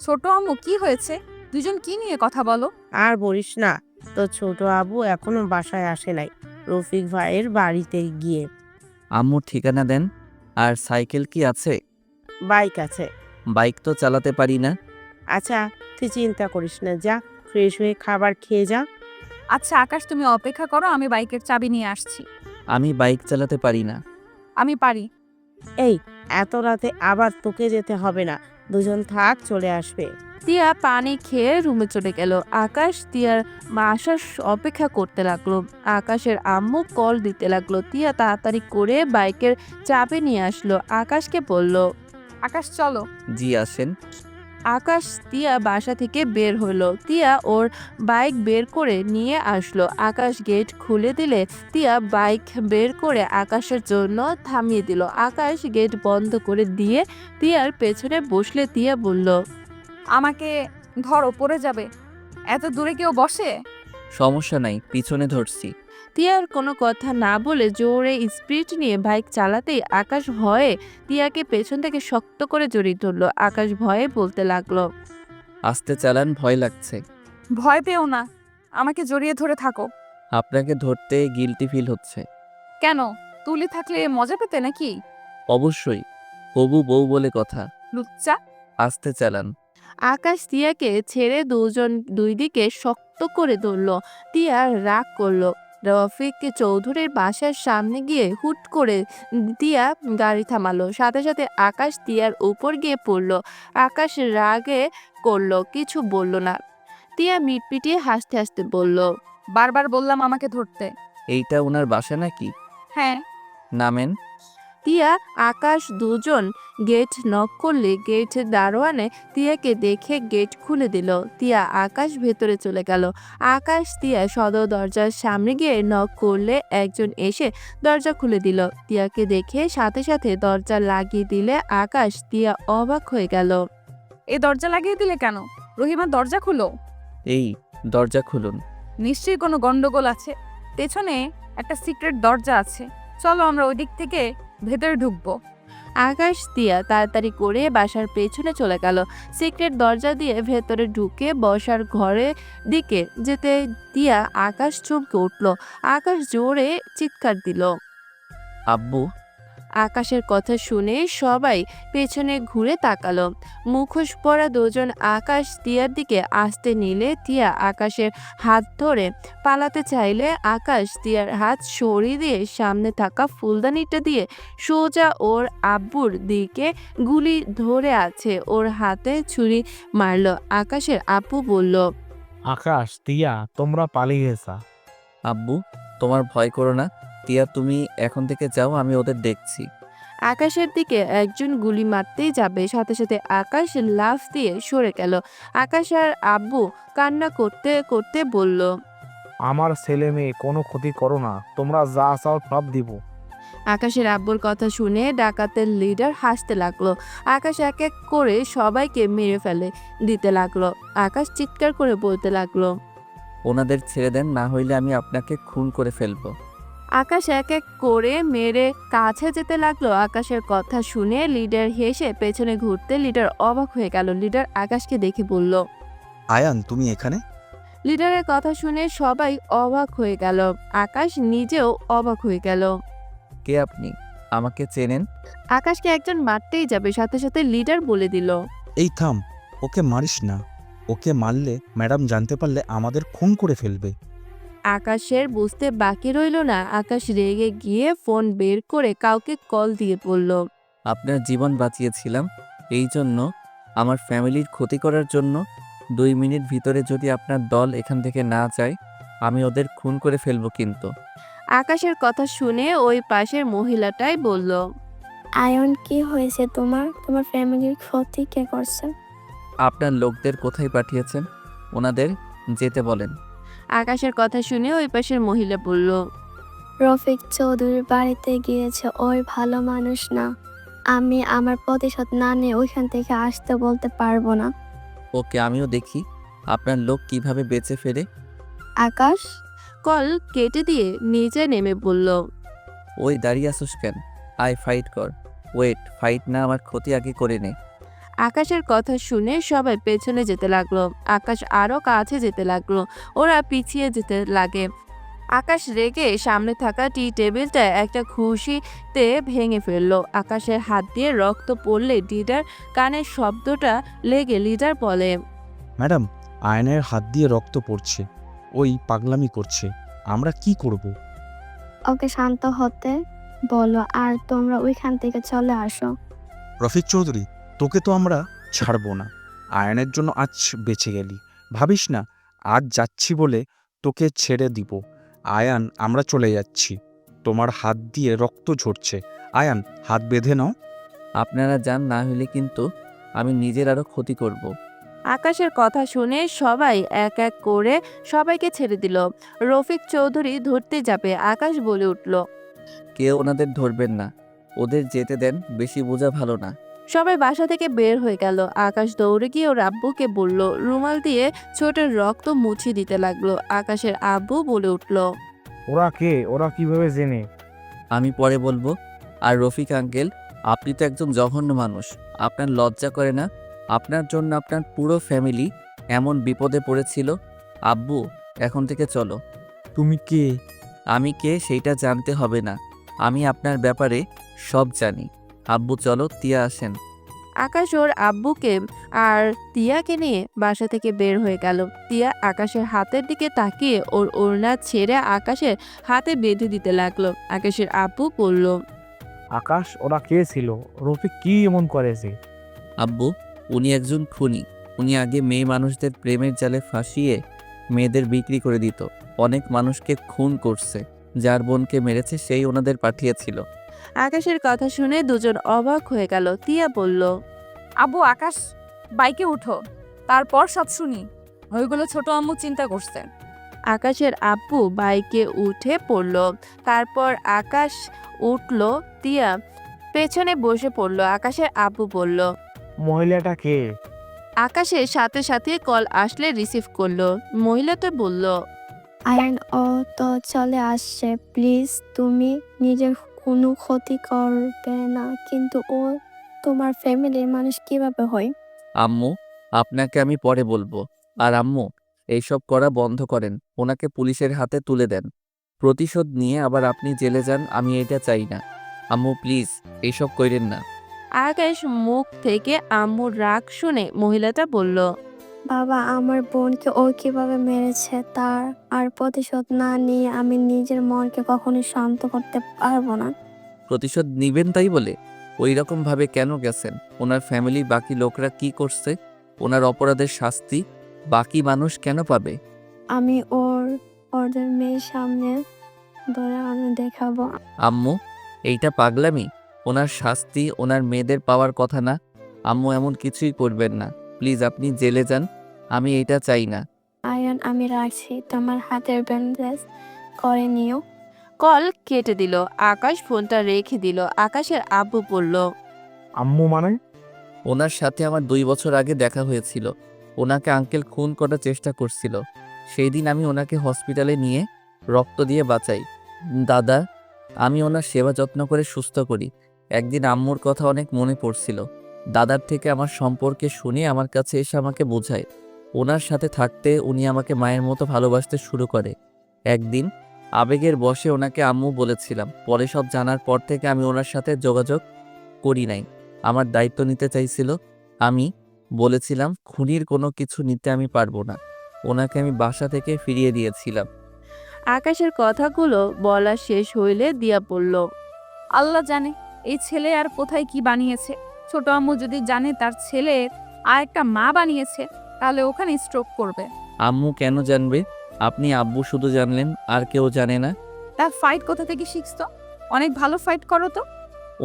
ছোট আম্মু কি হয়েছে? দুজন কি নিয়ে কথা বলো? আর বলিস না, তোর ছোট আব্বু এখনো বাসায় আসে নাই, রফিক ভাইয়ের বাড়িতে গিয়ে। আম্মুর ঠিকানা দেন। আর সাইকেল কি আছে? বাইক আছে। বাইক তো চালাতে পারি না। আচ্ছা, তুই চিন্তা করিস না, যা ফ্রেশ হয়ে খাবার খেয়ে যা। আচ্ছা আকাশ, তুমি অপেক্ষা করো, আমি বাইকের চাবি নিয়ে আসছি। আমি বাইক চালাতে পারি না। আমি পারি। এই এত রাতে আবার তোকে যেতে হবে না, দুজন থাক, চলে আসবে। টিয়া পানি খেয়ে রুমে চলে গেল। আকাশ টিয়ার আসার অপেক্ষা করতে লাগলো। আকাশের আম্মু কল দিতে লাগলো। টিয়া তাড়াতাড়ি করে বাইকের চাবি নিয়ে আসলো, আকাশকে বলল। আকাশ চলো। জি আসেন। আকাশ টিয়া বাসা থেকে বের হলো। টিয়া ওর বাইক বের করে নিয়ে আসলো। আকাশ গেট খুলে দিলে টিয়া বাইক বের করে আকাশের জন্য থামিয়ে দিল। আকাশ গেট বন্ধ করে দিয়ে টিয়ার পেছনে বসলে টিয়া বলল, আমাকে ধরো, পড়ে যাবে। এত দূরে কেউ বসে? সমস্যা নাই, পিছনে ধরছি। টিয়ার কোনো কথা না বলে জোরে স্পিড নিয়ে বাইক চালাতেই আকাশ ভয়ে টিয়াকে পেছন থেকে শক্ত করে জড়িয়ে ধরলো। আকাশ ভয়ে বলতে লাগলো, আস্তে চালান, ভয় লাগছে। ভয় পেও না, আমাকে জড়িয়ে ধরে থাকো। আপনাকে ধরতে গিলটি ফিল হচ্ছে। কেন? তুলি থাকলে মজা পেতে নাকি? অবশ্যই, হবু বউ বলে কথা। লুচ্চা। আস্তে চালান। আকাশ টিয়াকে ছেড়ে দুই দিকে শক্ত করে ধরলো। টিয়া রাগ করলো। রফিক চৌধুরীর বাসার সামনে গিয়ে হুট করে টিয়া গাড়ি থামালো। সাথে সাথে আকাশ টিয়ার উপর গিয়ে পড়লো। আকাশ রাগে করলো, কিছু বলল না। টিয়া মিটপিটিয়ে হাসতে হাসতে বলল, বারবার বললাম আমাকে ধরতে। এইটা ওনার বাসা নাকি? হ্যাঁ। নামেন। টিয়া আকাশ দুজন গেট নক করলে গেট দারোয়ানে টিয়াকে দেখে গেট খুলে দিল। টিয়া আকাশ ভেতরে চলে গেল। আকাশ টিয়া সদর দরজার সামনে গিয়ে নক করলে একজন এসে দরজা খুলে দিল। টিয়াকে দেখে সাথে সাথে দরজা লাগিয়ে দিলে আকাশ টিয়া অবাক হয়ে গেল। এই দরজা লাগিয়ে দিলে কেন? রহিমা, দরজা খুলো। এই দরজা খুলুন। নিশ্চয়ই কোনো গন্ডগোল আছে। পেছনে একটা সিক্রেট দরজা আছে, চলো আমরা ওই দিক থেকে ভেতরে ঢুকবো। আকাশ টিয়া তাড়াতাড়ি করে বাসার পেছনে চলে গেল। সিক্রেট দরজা দিয়ে ভেতরে ঢুকে বসার ঘরের দিকে যেতে টিয়া আকাশ চমকে উঠল। আকাশ জোরে চিৎকার দিল। আব্বু। আকাশের কথা শুনে সবাই পেছনে ঘুরে তাকালো। মুখোশ পরা দুজন আকাশ টিয়ার দিকে আসতে নিলে টিয়া আকাশের হাত ধরে পালাতে চাইলে আকাশ টিয়ার হাত সরিয়ে দিয়ে সামনে থাকা ফুলদানিটা দিয়ে সোজা ওর আব্বুর দিকে গুলি ধরে আছে ওর হাতে ছুরি মারলো। আকাশের আব্বু বলল, আকাশ, টিয়া, তোমরা পালিয়ে গেছা। আব্বু তোমার ভয় করো না। টিয়া তুমি এখন থেকে যাও, আমি ওদের দেখছি। আকাশের দিকে একজন গুলি মারতেই যাবে, সাথে সাথে আকাশ লাফ দিয়ে সরে গেল। আকাশ আর আব্বু কান্না করতে করতে বলল, আমার ছেলে মেয়ে কোনো ক্ষতি করো না, তোমরা যা চাও সব দিব। আকাশের আব্বুর কথা শুনে ডাকাতের লিডার হাসতে লাগলো। আকাশ এক এক করে সবাইকে মেরে ফেলে দিতে লাগলো। আকাশ চিৎকার করে বলতে লাগলো, ওনাদের ছেড়ে দেন, না হইলে আমি আপনাকে খুন করে ফেলবো। আকাশ এক এক করে মেরে কাছে যেতে লাগলো। আকাশের কথা শুনে লিডার হেসে পেছনে ঘুরতে লিডার অবাক হয়ে গেল। লিডার আকাশকে দেখে বলল, আয়ান তুমি এখানে? লিডারের কথা শুনে সবাই অবাক হয়ে গেল। আকাশ নিজেও অবাক হয়ে গেল। কে আপনি? আমাকে চেনেন? আকাশকে একজন মারতেই যাবে, সাথে সাথে লিডার বলে দিল, এই থাম, ওকে মারিস না। ওকে মারলে ম্যাডাম জানতে পারলে আমাদের খুন করে ফেলবে। আকাশের বুঝতে বাকি রইল না। আকাশ রেগে গিয়ে ফোন বের করে কাউকে কল দিয়ে বলল, আপনার জীবন বাঁচিয়েছিলাম এই জন্য, আমার ফ্যামিলির ক্ষতি করার জন্য। 2 মিনিট ভিতরে যদি আপনার দল এখান থেকে না যায়, আমি ওদের খুন করে ফেলবো কিন্তু। আকাশের কথা শুনে ওই পাশের মহিলাটাই বলল, আয়ন, কি হয়েছে তোমার? তোমার ফ্যামিলির ক্ষতি কে করছে? আপনার লোকদের কোথায় পাঠিয়েছেন? ওনাদের যেতে বলেন। আকাশের কথা শুনে ওই পাশের মহিলা বলল, রফিক চৌধুরীর বাড়িতে গিয়েছে, ওই ভালো মানুষ না। আমি আমার প্রতিশোধ না নিয়ে ওইখান থেকে আসতে বলতে পারবো না। ওকে, আমিও দেখি আপনার লোক কিভাবে বেঁচে ফেরে। আকাশ, কল কেটে দিয়ে নিচে নেমে বলল, ওই দাঁড়িয়ে আসুস কেন? আয় ফাইট কর। ওয়েট, ফাইট না, আমার ক্ষতি আগে করে নে। আকাশের কথা শুনে সবাই পেছনে যেতে লাগলো। আকাশ আরো কাছে যেতে লাগলো। ওরা পিছিয়ে যেতে লাগে। আকাশ রেগে সামনে থাকা টি টেবিলটা একটা খুশিতে ভেঙে ফেললো। আকাশের হাত দিয়ে রক্ত পড়লে লিডার কানের শব্দটা লেগে লিডার বলে, ম্যাডাম, আয়নের হাত দিয়ে রক্ত পড়ছে, ওই পাগলামি করছে, আমরা কি করব? ওকে শান্ত হতে বলো আর তোমরা ওইখান থেকে চলে আসো। রফিক চৌধুরী, তোকে তো আমরা ছাড়বো না। আয়নের জন্য আজ বেঁচে গেলি, ভাবিস না আজ যাচ্ছি বলে তোকে ছেড়ে দিব। আয়ান, আমরা চলে যাচ্ছি। তোমার হাত দিয়ে রক্ত ঝরছে। আয়ান, হাত বেঁধে নাও। আপনারা যান, না হলে কিন্তু আমি নিজের আরো ক্ষতি করব। আকাশের কথা শুনে সবাই এক এক করে সবাইকে ছেড়ে দিল। রফিক চৌধুরী ধরতে যাবে, আকাশ বলে উঠল, কেউ ওনাদের ধরবেন না, ওদের যেতে দেন, বেশি বোঝা ভালো না। সবাই বাসা থেকে বের হয়ে গেল। আকাশ দৌড়ে গিয়ে ওর আব্বুকে বলল, রুমাল দিয়ে ছোটের রক্ত মুছিয়ে দিতে লাগলো। আকাশের আব্বু বলে উঠল, ওরা কে? ওরা কিভাবে জেনে? আমি পরে বলবো। আর রফিক আঙ্কেল, আপনি তো একজন জঘন্য মানুষ। আপনার লজ্জা করে না? আপনার জন্য আপনার পুরো ফ্যামিলি এমন বিপদে পড়েছিল। আব্বু, এখন থেকে চলো। তুমি কে? আমি কে সেইটা জানতে হবে না, আমি আপনার ব্যাপারে সব জানি। আব্বু চলো, তিয়া আসেন। আকাশ ওর আব্বুকে আর তিয়াকে নিয়ে বাসা থেকে বের হয়ে গেল। তিয়া আকাশের হাতের দিকে তাকিয়ে ওর ওড়না ছেড়ে আকাশের হাতে বেঁধে দিতে লাগলো। আকাশের আব্বু বলল, আকাশ, ওরা কে ছিল? রফিক কি এমন করেছে? আব্বু, উনি একজন খুনি। উনি আগে মেয়ে মানুষদের প্রেমের জালে ফাঁসিয়ে মেয়েদের বিক্রি করে দিত। অনেক মানুষকে খুন করছে। যার বোনকে মেরেছে সেই ওনাদের পাঠিয়েছিল। আকাশের কথা শুনে দুজন অবাক হয়ে গেল। তিয়া বলল, আব্বু, আকাশ বাইকে উঠো, তারপর সব শুনি। ওইগুলো ছোট আম্মু চিন্তা করছে। আকাশের আব্বু বাইকে উঠে পড়ল। তারপর আকাশ উঠল, তিয়া পেছনে বসে পড়ল। আকাশের আব্বু বলল, মহিলাটা কে? আকাশের সাথে সাথে কল আসলে রিসিভ করলো। মহিলাটা বলল, আয়ন, ও তো চলে আসছে, প্লিজ তুমি নিজের কোনো ক্ষতি করবে না। কিন্তু ও তোমার ফ্যামিলির মানুষ কিভাবে হয়? আম্মু, আপনাকে আমি পরে বলবো। আর আম্মু, এইসব করা বন্ধ করেন, ওনাকে পুলিশের হাতে তুলে দেন। প্রতিশোধ নিয়ে আবার আপনি জেলে যান, আমি এটা চাই না। আম্মু প্লিজ, এইসব কইরেন না। আকাশ মুখ থেকে আম্মুর রাগ শুনে মহিলাটা বলল, বাবা, আমার বোনকে ও কিভাবে মেরেছে তার আর প্রতিশোধ না নিয়ে আমি নিজের মনকে কখনোই শান্ত করতে পারবো না। প্রতিশোধ নিবেন তাই বলে ওই রকম ভাবে কেন গেছেন? ওনার ফ্যামিলি, বাকি লোকরা কি করছে? ওনার অপরাধের শাস্তি বাকি মানুষ কেন পাবে? আমি ওদের মেয়ের সামনে ধরে আমি দেখাবো। আম্মু, এইটা পাগলামি। ওনার শাস্তি ওনার মেয়েদের পাওয়ার কথা না। আম্মু, এমন কিছুই করবেন না, প্লিজ। আপনি জেলে যান, আমি এটা চাই না। আয়ন, আমি রাখছি, তোমার হাতের ব্যান্ডেজ করে নিও। কল কেটে দিল। আকাশ ফোনটা রেখে দিল। আকাশের আব্বু বলল, আম্মু মানে? ওনার সাথে আমার 2 বছর আগে দেখা হয়েছিল। ওনাকে আঙ্কেল খুন করার চেষ্টা করছিল। সেই দিন আমি ওনাকে হসপিটালে নিয়ে রক্ত দিয়ে বাঁচাই। দাদা, আমি ওনার সেবা যত্ন করে সুস্থ করি। একদিন আম্মুর কথা অনেক মনে পড়ছিল। দাদার থেকে আমার সম্পর্কে শুনে আমার কাছে এসে আমাকে বোঝায়। ওনার সাথে থাকতে উনি আমাকে মায়ের মতো ভালোবাসতে শুরু করে। একদিন আবেগের বশে ওনাকে আম্মু বলেছিলাম। পরে সব জানার পর থেকে আমি ওনার সাথে যোগাযোগ করি নাই। আমার দায়িত্ব নিতে চাইছিল। আমি বলেছিলাম খুনির কোনো কিছু নিতে আমি পারবো না। ওনাকে আমি বাসা থেকে ফিরিয়ে দিয়েছিলাম। আকাশের কথাগুলো বলা শেষ হইলে দিয়া বলল, আল্লাহ জানে এই ছেলে আর কোথায় কি বানিয়েছে। ছোট আম্মু যদি জানে তার ছেলে আর একটা মা বানিয়েছে, তাহলে ওখানে স্ট্রোক করবে। আম্মু কেন জানবে? আপনি আব্বু শুধু জানলেন, আর কেউ জানে না? তা ফাইট কোথা থেকে শিখছো? অনেক ভালো ফাইট করো তো।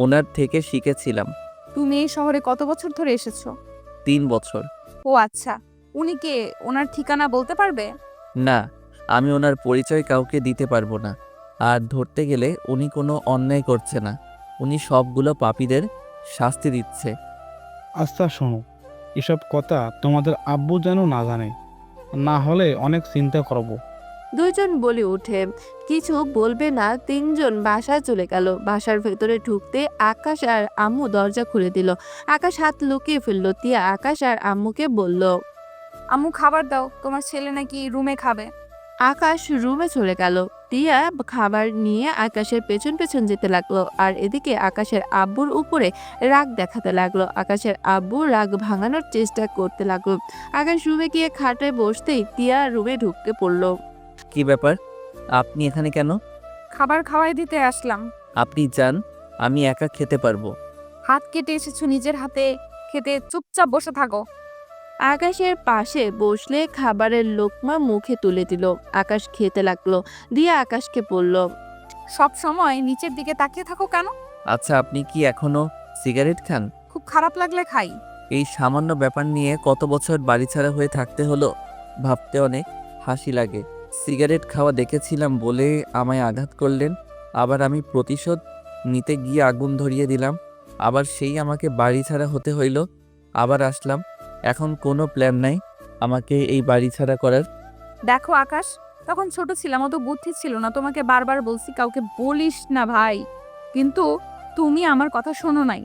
ওনার থেকে শিখেছিলাম। তুমি এই শহরে কত বছর ধরে এসেছো? 3 বছর। ও আচ্ছা, উনি কে? ওনার ঠিকানা বলতে পারবে? না, আমি ওনার পরিচয় কাউকে দিতে পারবো না। আর ধরতে গেলে উনি কোনো অন্যায় করছে না, উনি সবগুলো পাপীদের শাস্তি দিচ্ছে। আচ্ছা শোনো, এসব কথা তোমাদের আব্বু যেন না জানে, না হলে অনেক চিন্তা করবো। দুইজন বলে উঠে কিছু বলবে না। তিনজন বাসায় চলে গেল। বাসার ভেতরে ঢুকতে আকাশ আর আম্মু দরজা খুলে দিল। আকাশ হাত লুকিয়ে ফেললো। তিয়া আকাশ আর আম্মুকে বলল, আম্মু খাবার দাও, তোমার ছেলে নাকি রুমে খাবে। আকাশ রুমে চলে গেল। টিয়া খাবার নিয়ে আকাশের পেছন পেছন যেতে লাগলো। আর এদিকে আকাশের আব্বুর উপরে রাগ দেখাতে লাগলো। আকাশের আব্বু রাগ ভাঙানোর চেষ্টা করতে লাগলো। আকাশ রুমে গিয়ে খাটে বসতেই টিয়া রুমে ঢুকে পড়লো। কি ব্যাপার? আপনি এখানে কেন? খাবার খাওয়াই দিতে আসলাম। আপনি যান, আমি একা খেতে পারবো। হাত কেটে এসেছো নিজের হাতে খেতে, চুপচাপ বসে থাকো। আকাশের পাশে বসলে খাবারের লোকমা মুখে তুলে দিল। আকাশ খেতে লাগলো। দিয়ে আকাশকে বলল, সব সময় নিচের দিকে তাকিয়ে থাকো কেন? আচ্ছা, আপনি কি এখনো সিগারেট খান? খুব খারাপ লাগলে খাই। এই সামান্য ব্যাপার নিয়ে কত বছর বাড়ি ছাড়া হয়ে থাকতে হলো, ভাবতে অনেক হাসি লাগে। সিগারেট খাওয়া দেখেছিলাম বলে আমায় আঘাত করলেন, আবার আমি প্রতিশোধ নিতে গিয়ে আগুন ধরিয়ে দিলাম, আবার সেই আমাকে বাড়ি ছাড়া হতে হইল। আবার আসলাম, এখন কোনো প্ল্যান নাই আমাকে এই বাড়ি ছাড়া করার। দেখো আকাশ, তখন ছোট ছিলাম, অত বুদ্ধি ছিল না। তোমাকে বারবার বলছি কাউকে বলিস না ভাই, কিন্তু তুমি আমার কথা শোনো নাই।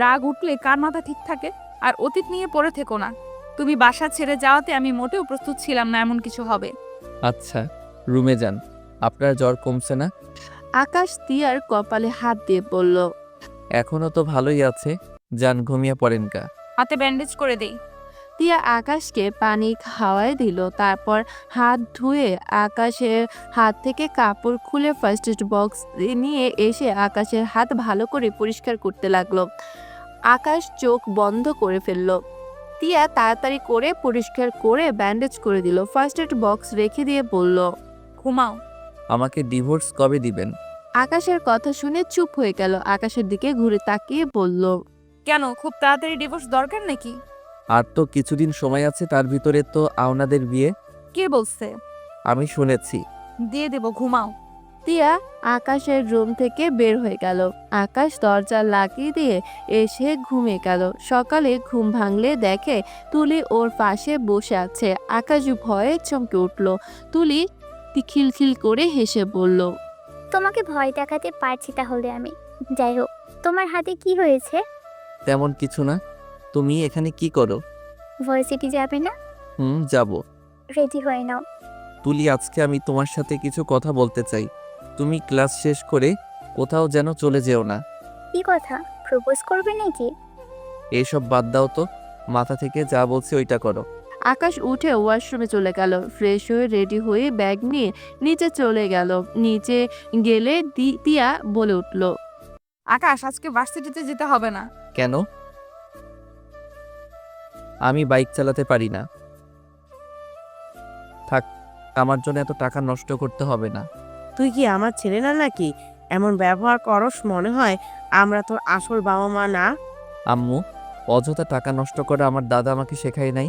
রাগ উঠলে কার মাথা ঠিক থাকে? আর অতীত নিয়ে পড়ে থেকো না। তুমি বাসা ছেড়ে যাওয়াতে আমি মোটেও প্রস্তুত ছিলাম না এমন কিছু হবে। আচ্ছা, রুমে যান। আপনার জ্বর কমছে না? আকাশ তিয়ার কপালে হাত দিয়ে বলল, এখনো তো ভালোই আছে, যান ঘুমিয়ে পড়েন কা। হাতে ব্যান্ডেজ করে দেই। তিয়া আকাশকে পানি খাওয়ায় দিল। তারপর হাত ধুয়ে আকাশের হাত থেকে কাপড় খুলে ফার্স্ট এড বক্স নিয়ে এসে আকাশের হাত ভালো করে পরিষ্কার করতে লাগলো। আকাশ চোখ বন্ধ করে ফেলল। তিয়া তাড়াতাড়ি করে পরিষ্কার করে ব্যান্ডেজ করে দিল। ফার্স্ট এড বক্স রেখে দিয়ে বলল, ঘুমাও। আমাকে ডিভোর্স কবে দিবেন? আকাশের কথা শুনে চুপ হয়ে গেল। আকাশের দিকে ঘুরে তাকিয়ে বলল, কেন, খুব তাড়াতাড়ি ডিভোর্স দরকার নাকি? আর তো কিছুদিন সময় আছে, তার ভিতরে তো আপনাদের বিয়ে। কে বলছে? আমি শুনেছি। দিয়ে দেব, ঘুমাও। তিয়া আকাশের রুম থেকে বের হয়ে গেল। আকাশ দরজা লাগিয়ে দিয়ে এসে ঘুমিয়ে গেল। সকালে ঘুম ভাঙলে দেখে তুলি ওর পাশে বসে আছে। আকাশ ভয়ে চমকে উঠল। তুলি খিলখিল করে হেসে বলল, তোমাকে ভয় দেখাতে পারছি তাহলে আমি। যাই হোক, তোমার হাতে কি হয়েছে? তেমন কিছু না। তুমি এখানে কি করো? ভার্সিটি যাবে না? যাব। রেডি হয়ে নাও। তুলি, আজকে আমি তোমার সাথে কিছু কথা বলতে চাই। তুমি ক্লাস শেষ করে কোথাও যেন চলে যেও না। কি কথা? প্রপোজ করবে নাকি? এসব বাদ দাও তো, মাথা থেকে যা বলছি ওইটা করো। আকাশ উঠে ওয়াশরুমে চলে গেল। ফ্রেশ হয়ে রেডি হয়ে ব্যাগ নিয়ে নিচে চলে গেল। নিচে গেলে তিয়া বলে উঠল, আকাশ, আজকে ভার্সিটিতে যেতে হবে না। কেন? আমি বাইক চালাতে পারি না। থাক, আমার জন্য এত টাকা নষ্ট করতে হবে না। তুই কি আমার ছেলে না নাকি? এমন ব্যবহার করস মনে হয় আমরা তোর আসল বাবা মা না। আম্মু, অযথা টাকা নষ্ট করা আমার দাদা আমাকে শেখায় নাই।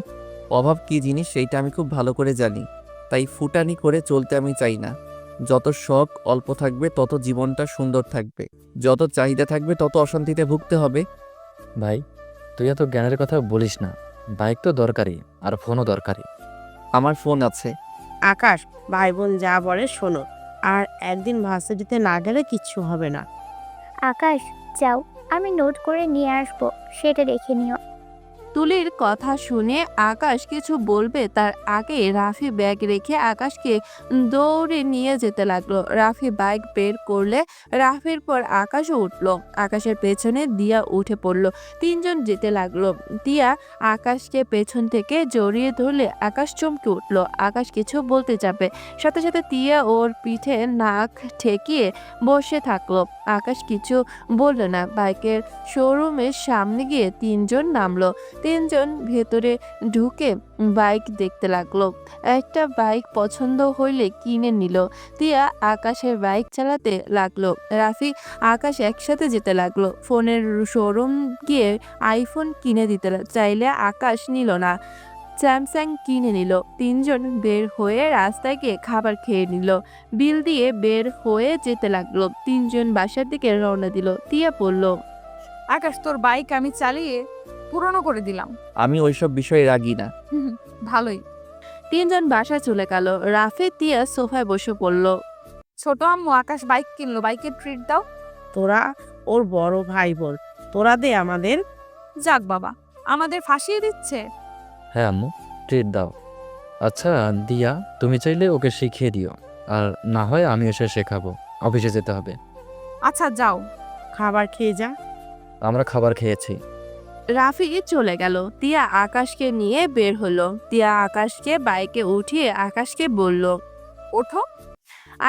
অভাব কি জিনিস সেইটা আমি খুব ভালো করে জানি, তাই ফুটানি করে চলতে আমি চাই না। যত শখ অল্প থাকবে তত জীবনটা সুন্দর থাকবে, যত চাহিদা থাকবে তত অশান্তিতে ভুগতে হবে। ভাই, তুই এত জ্ঞানের কথা বলিস না। বাইক তো দরকারি, আর ফোনও দরকারি। আমার ফোন আছে। আকাশ, ভাই বোন যা বলে শোনো, আর একদিন ভার্সিটিতে না গেলে কিচ্ছু হবে না। আকাশ, যাও, আমি নোট করে নিয়ে আসবো, সেটা রেখে নিও। তুলির কথা শুনে আকাশ কিছু বলবে তার আগে রাফি ব্যাগ রেখে আকাশকে দৌড়ে নিয়ে যেতে লাগলো। রাফি বাইক বের করলে রাফির পর আকাশও উঠলো। আকাশের পেছনে দিয়া উঠে পড়লো। তিনজন যেতে লাগলো। দিয়া আকাশকে পেছন থেকে জড়িয়ে ধরলে আকাশ চমকে উঠলো। আকাশ কিছু বলতে যাবে, সাথে সাথে তিয়া ওর পিঠে নাক ঠেকিয়ে বসে থাকলো। আকাশ কিছু বলল না। বাইকের শোরুমের সামনে গিয়ে তিনজন নামলো। তিনজন ভেতরে ঢুকে বাইক দেখতে লাগলো। একটা বাইক পছন্দ হইলে কিনে নিল। তিয়া আকাশের বাইক চালাতে লাগলো। রাফি আকাশ একসাথে যেতে লাগলো। ফোনের শোরুম গিয়ে আইফোন কিনে দিতে চাইলে আকাশ নিল না, স্যামসাং কিনে নিল। তিনজন বের হয়ে রাস্তায় গিয়ে খাবার খেয়ে নিল। বিল দিয়ে বের হয়ে যেতে লাগলো। তিনজন বাসার দিকে রওনা দিল। তিয়া বলল, আকাশ, তোর বাইক আমি চালিয়ে পুরনো করে দিলাম। আমি ওইসব বিষয়ে রাগি না। ভালোই। তিনজন বাসায় চলে গেল। রাফি তিয়া সোফায় বসে পড়ল। ছোট আম্মু, আকাশ বাইক কিনলো, বাইকের ট্রিট দাও। তোরা ওর বড় ভাই বোন, তোরা দে আমাদের। যাক বাবা, আমাদের ফাঁসিয়ে দিচ্ছে। হ্যাঁ আম্মু, ট্রিট দাও। আচ্ছা দিয়া, তুমি চাইলে ওকে শিখিয়ে দিও, আর না হয় আমি এসে শেখাবো। অফিসে যেতে হবে। আচ্ছা যাও। খাবার খেয়ে যা। আমরা খাবার খেয়েছি। রাফি চলে গেল। তিয়া আকাশকে নিয়ে বের হলো। তিয়া আকাশকে বাইকে উঠিয়ে আকাশকে বলল, ওঠো।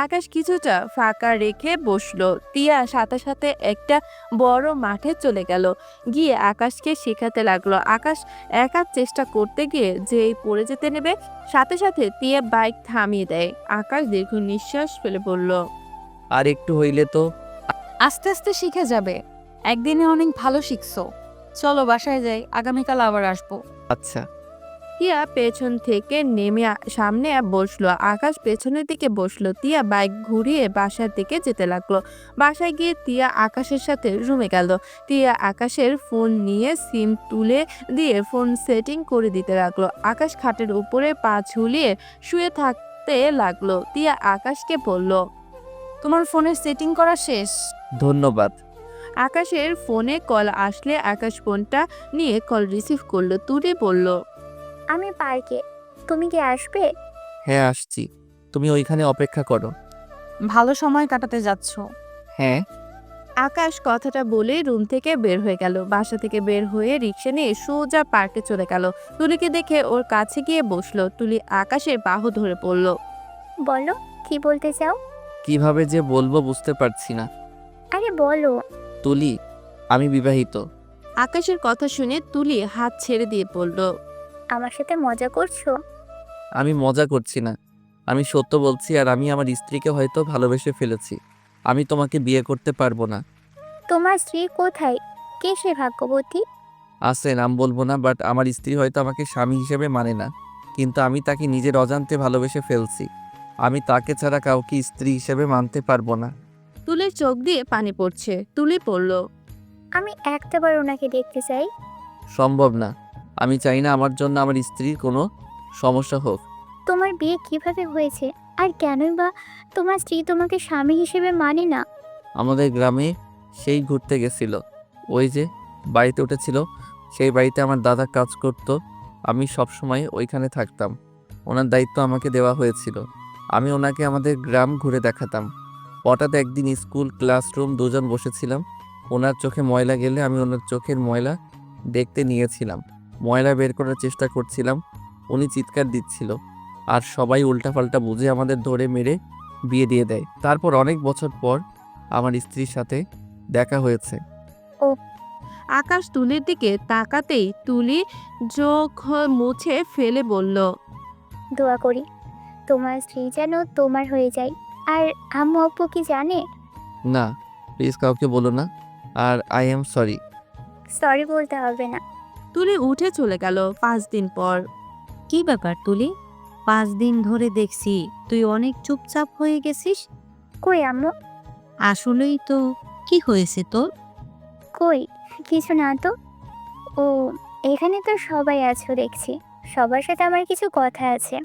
আকাশ কিছুটা ফাঁকা রেখে বসলো। তিয়া সাথে সাথে একটা বড় মাঠে চলে গেল। গিয়ে আকাশকে শেখাতে লাগলো। আকাশ একা চেষ্টা করতে গিয়ে যেই পড়ে যেতে নেবে, সাথে সাথে তিয়া বাইক থামিয়ে দেয়। আকাশ দীর্ঘ নিঃশ্বাস ফেলে বলল, আর একটু হইলে তো। আস্তে আস্তে শিখে যাবে। একদিনে অনেক ভালো শিখছো। চলো বাসায় যাই, আগামীকাল আবার আসবো। আচ্ছা। তিয়া পেছন থেকে নেমে সামনে বসলো। আকাশ পেছনের দিকে বসলো। তিয়া বাইক ঘুরিয়ে বাসার দিকে যেতে লাগলো। বাসায় গিয়ে তিয়া আকাশের সাথে রুমে গেল। তিয়া আকাশের ফোন নিয়ে সিম তুলে দিয়ে ফোন সেটিং করে দিতে লাগলো। আকাশ খাটের উপরে পা ঝুলিয়ে শুয়ে থাকতে লাগলো। তিয়া আকাশকে বলল, তোমার ফোনের সেটিং করা শেষ। ধন্যবাদ। আকাশের ফোনে কল আসলে আকাশ ফোনটা নিয়ে কল রিসিভ করলো। তুলে বলল, আমি পার্কে, তুমি কি আসবে? হ্যাঁ আসছি, তুমি ওইখানে অপেক্ষা করো। ভালো সময় কাটাতে যাচ্ছ। হ্যাঁ। আকাশ কথাটা বলে রুম থেকে বের হয়ে গেল। বাসা থেকে বের হয়ে রিক্সা নিয়ে সোজা পার্কে চলে গেল। তুলিকে দেখে ওর কাছে গিয়ে বসলো। তুলি আকাশের বাহু ধরে পড়ল। বলো, কি বলতে চাও? কিভাবে যে বলবো বুঝতে পারছি না। আরে বলো। তুলি, আমি বিবাহিত। আকাশের কথা শুনে তুলি হাত ছেড়ে দিয়ে পড়ল। আমার সাথে মজা করছো? আমি মজা করছি না, আমি সত্য বলছি। আর আমি আমার স্ত্রীকে হয়তো ভালোবেসে ফেলেছি। আমি তোমাকে বিয়ে করতে পারবো না। তোমার স্ত্রী কোথায়? কে সে ভাগ্যবতী? আছে, নাম বলবো না, বাট আমার স্ত্রী হয়তো আমাকে স্বামী হিসেবে মানে না, কিন্তু আমি তাকে নিজের অজান্তে ভালোবেসে ফেলছি। আমি তাকে ছাড়া কাউকে স্ত্রী হিসেবে মানতে পারবো না। তুলির চোখ দিয়ে পানি পড়ছে। তুলি পড়ল, আমি একটাবার ওনাকে দেখতে চাই। সম্ভব না। আমি চাই না আমার জন্য আমার স্ত্রীর কোনো সমস্যা হোক। তোমার বিয়ে কিভাবে হয়েছে? আর কেনই বা তোমার স্ত্রী তোমাকে স্বামী হিসেবে মানে না? আমাদের গ্রামে সেই ঘুরতে গেছিল, ওই যে বাড়িতে উঠেছিল, সেই বাড়িতে আমার দাদা কাজ করত। আমি সব সময় ওইখানে থাকতাম। ওনার দায়িত্ব আমাকে দেওয়া হয়েছিল। আমি ওনাকে আমাদের গ্রাম ঘুরে দেখাতাম। হঠাৎ একদিন স্কুল ক্লাসরুম দুজন বসেছিলাম। ওনার চোখে ময়লা গেলে আমি ওনার চোখের ময়লা দেখতে নিয়েছিলাম। ময়লা বের করার চেষ্টা করছিলাম। উনি চিৎকার দিচ্ছিল, আর সবাই উল্টাপাল্টা বুঝে আমাদের ধরে মেরে বিয়ে দিয়ে দেয়। তারপর অনেক বছর পর আমার স্ত্রীর সাথে দেখা হয়েছে। আকাশ তুলির দিকে তাকাতেই তুলি চোখ মুছে ফেলে বলল, দোয়া করি তোমার স্ত্রী যেন তোমার হয়ে যায়। আর আম্মু আব্বু কি জানে? না, প্লিজ কাউকে বলো না। আর আই এম সরি। সরি বলতে হবে না। তুলি উঠে চলে গেল। 5 দিন পর। কি ব্যাপার তুলি? 5 দিন ধরে দেখছি তুই অনেক চুপচাপ হয়ে গেছিস। কই আম্মু? আসলেই তো, কি হয়েছে তোর? কই কিছু না তো। ও, এখানে তো সবাই আছো দেখছি। সবার সাথে আমার কিছু কথা আছে।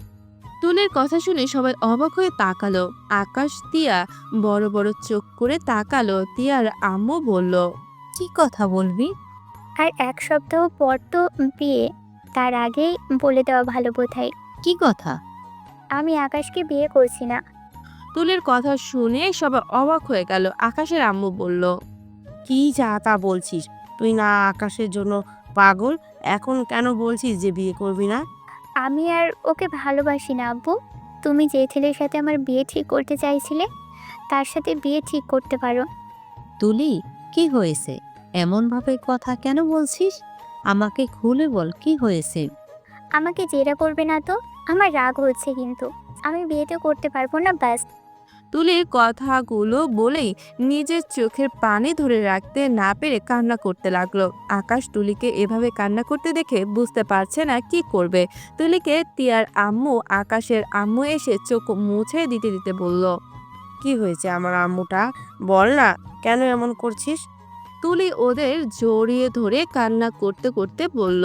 তুলির কথা শুনে সবাই অবাক হয়ে তাকালো। আকাশ তিয়া বড় বড় চোখ করে তাকালো। তিয়ার আম্মু বলল, কি কথা বলবি? আর 1 সপ্তাহ পর তো বিয়ে, তার আগেই বলে দেওয়া ভালো বোধহয়। কি কথা? আমি আকাশকে বিয়ে করছি না। তুলির কথা শুনে সবাই অবাক হয়ে গেল। আকাশের আম্মু বলল, কি যা তা বলছিস? তুই না আকাশের জন্য পাগল, এখন কেন বলছিস যে বিয়ে করবি না? আমি আর ওকে ভালোবাসি না আব্বু। তুমি যে ছেলের সাথে আমার বিয়ে ঠিক করতে চাইছিলে, তার সাথে বিয়ে ঠিক করতে পারো। তুলি, কি হয়েছে? এমনভাবে কথা কেন বলছিস? আমাকে খুলে বল, কি হয়েছে? আমাকে জেরা করবে না তো? আমার রাগ হচ্ছে কিন্তু। আমি বিয়েতে করতে পারবো না, ব্যাস। তুলির কথাগুলো বলেই নিজের চোখের পানি ধরে রাখতে না পেরে কান্না করতে লাগলো। আকাশ তুলিকে এভাবে কান্না করতে দেখে বুঝতে পারছে না কি করবে। তুলিকে তিয়ার আম্মু, আকাশের আম্মু এসে চোখ মুছে দিতে দিতে বলল, কি হয়েছে আমার আম্মুটা? বল না, কেন এমন করছিস? তুলি ওদের জড়িয়ে ধরে কান্না করতে করতে বলল,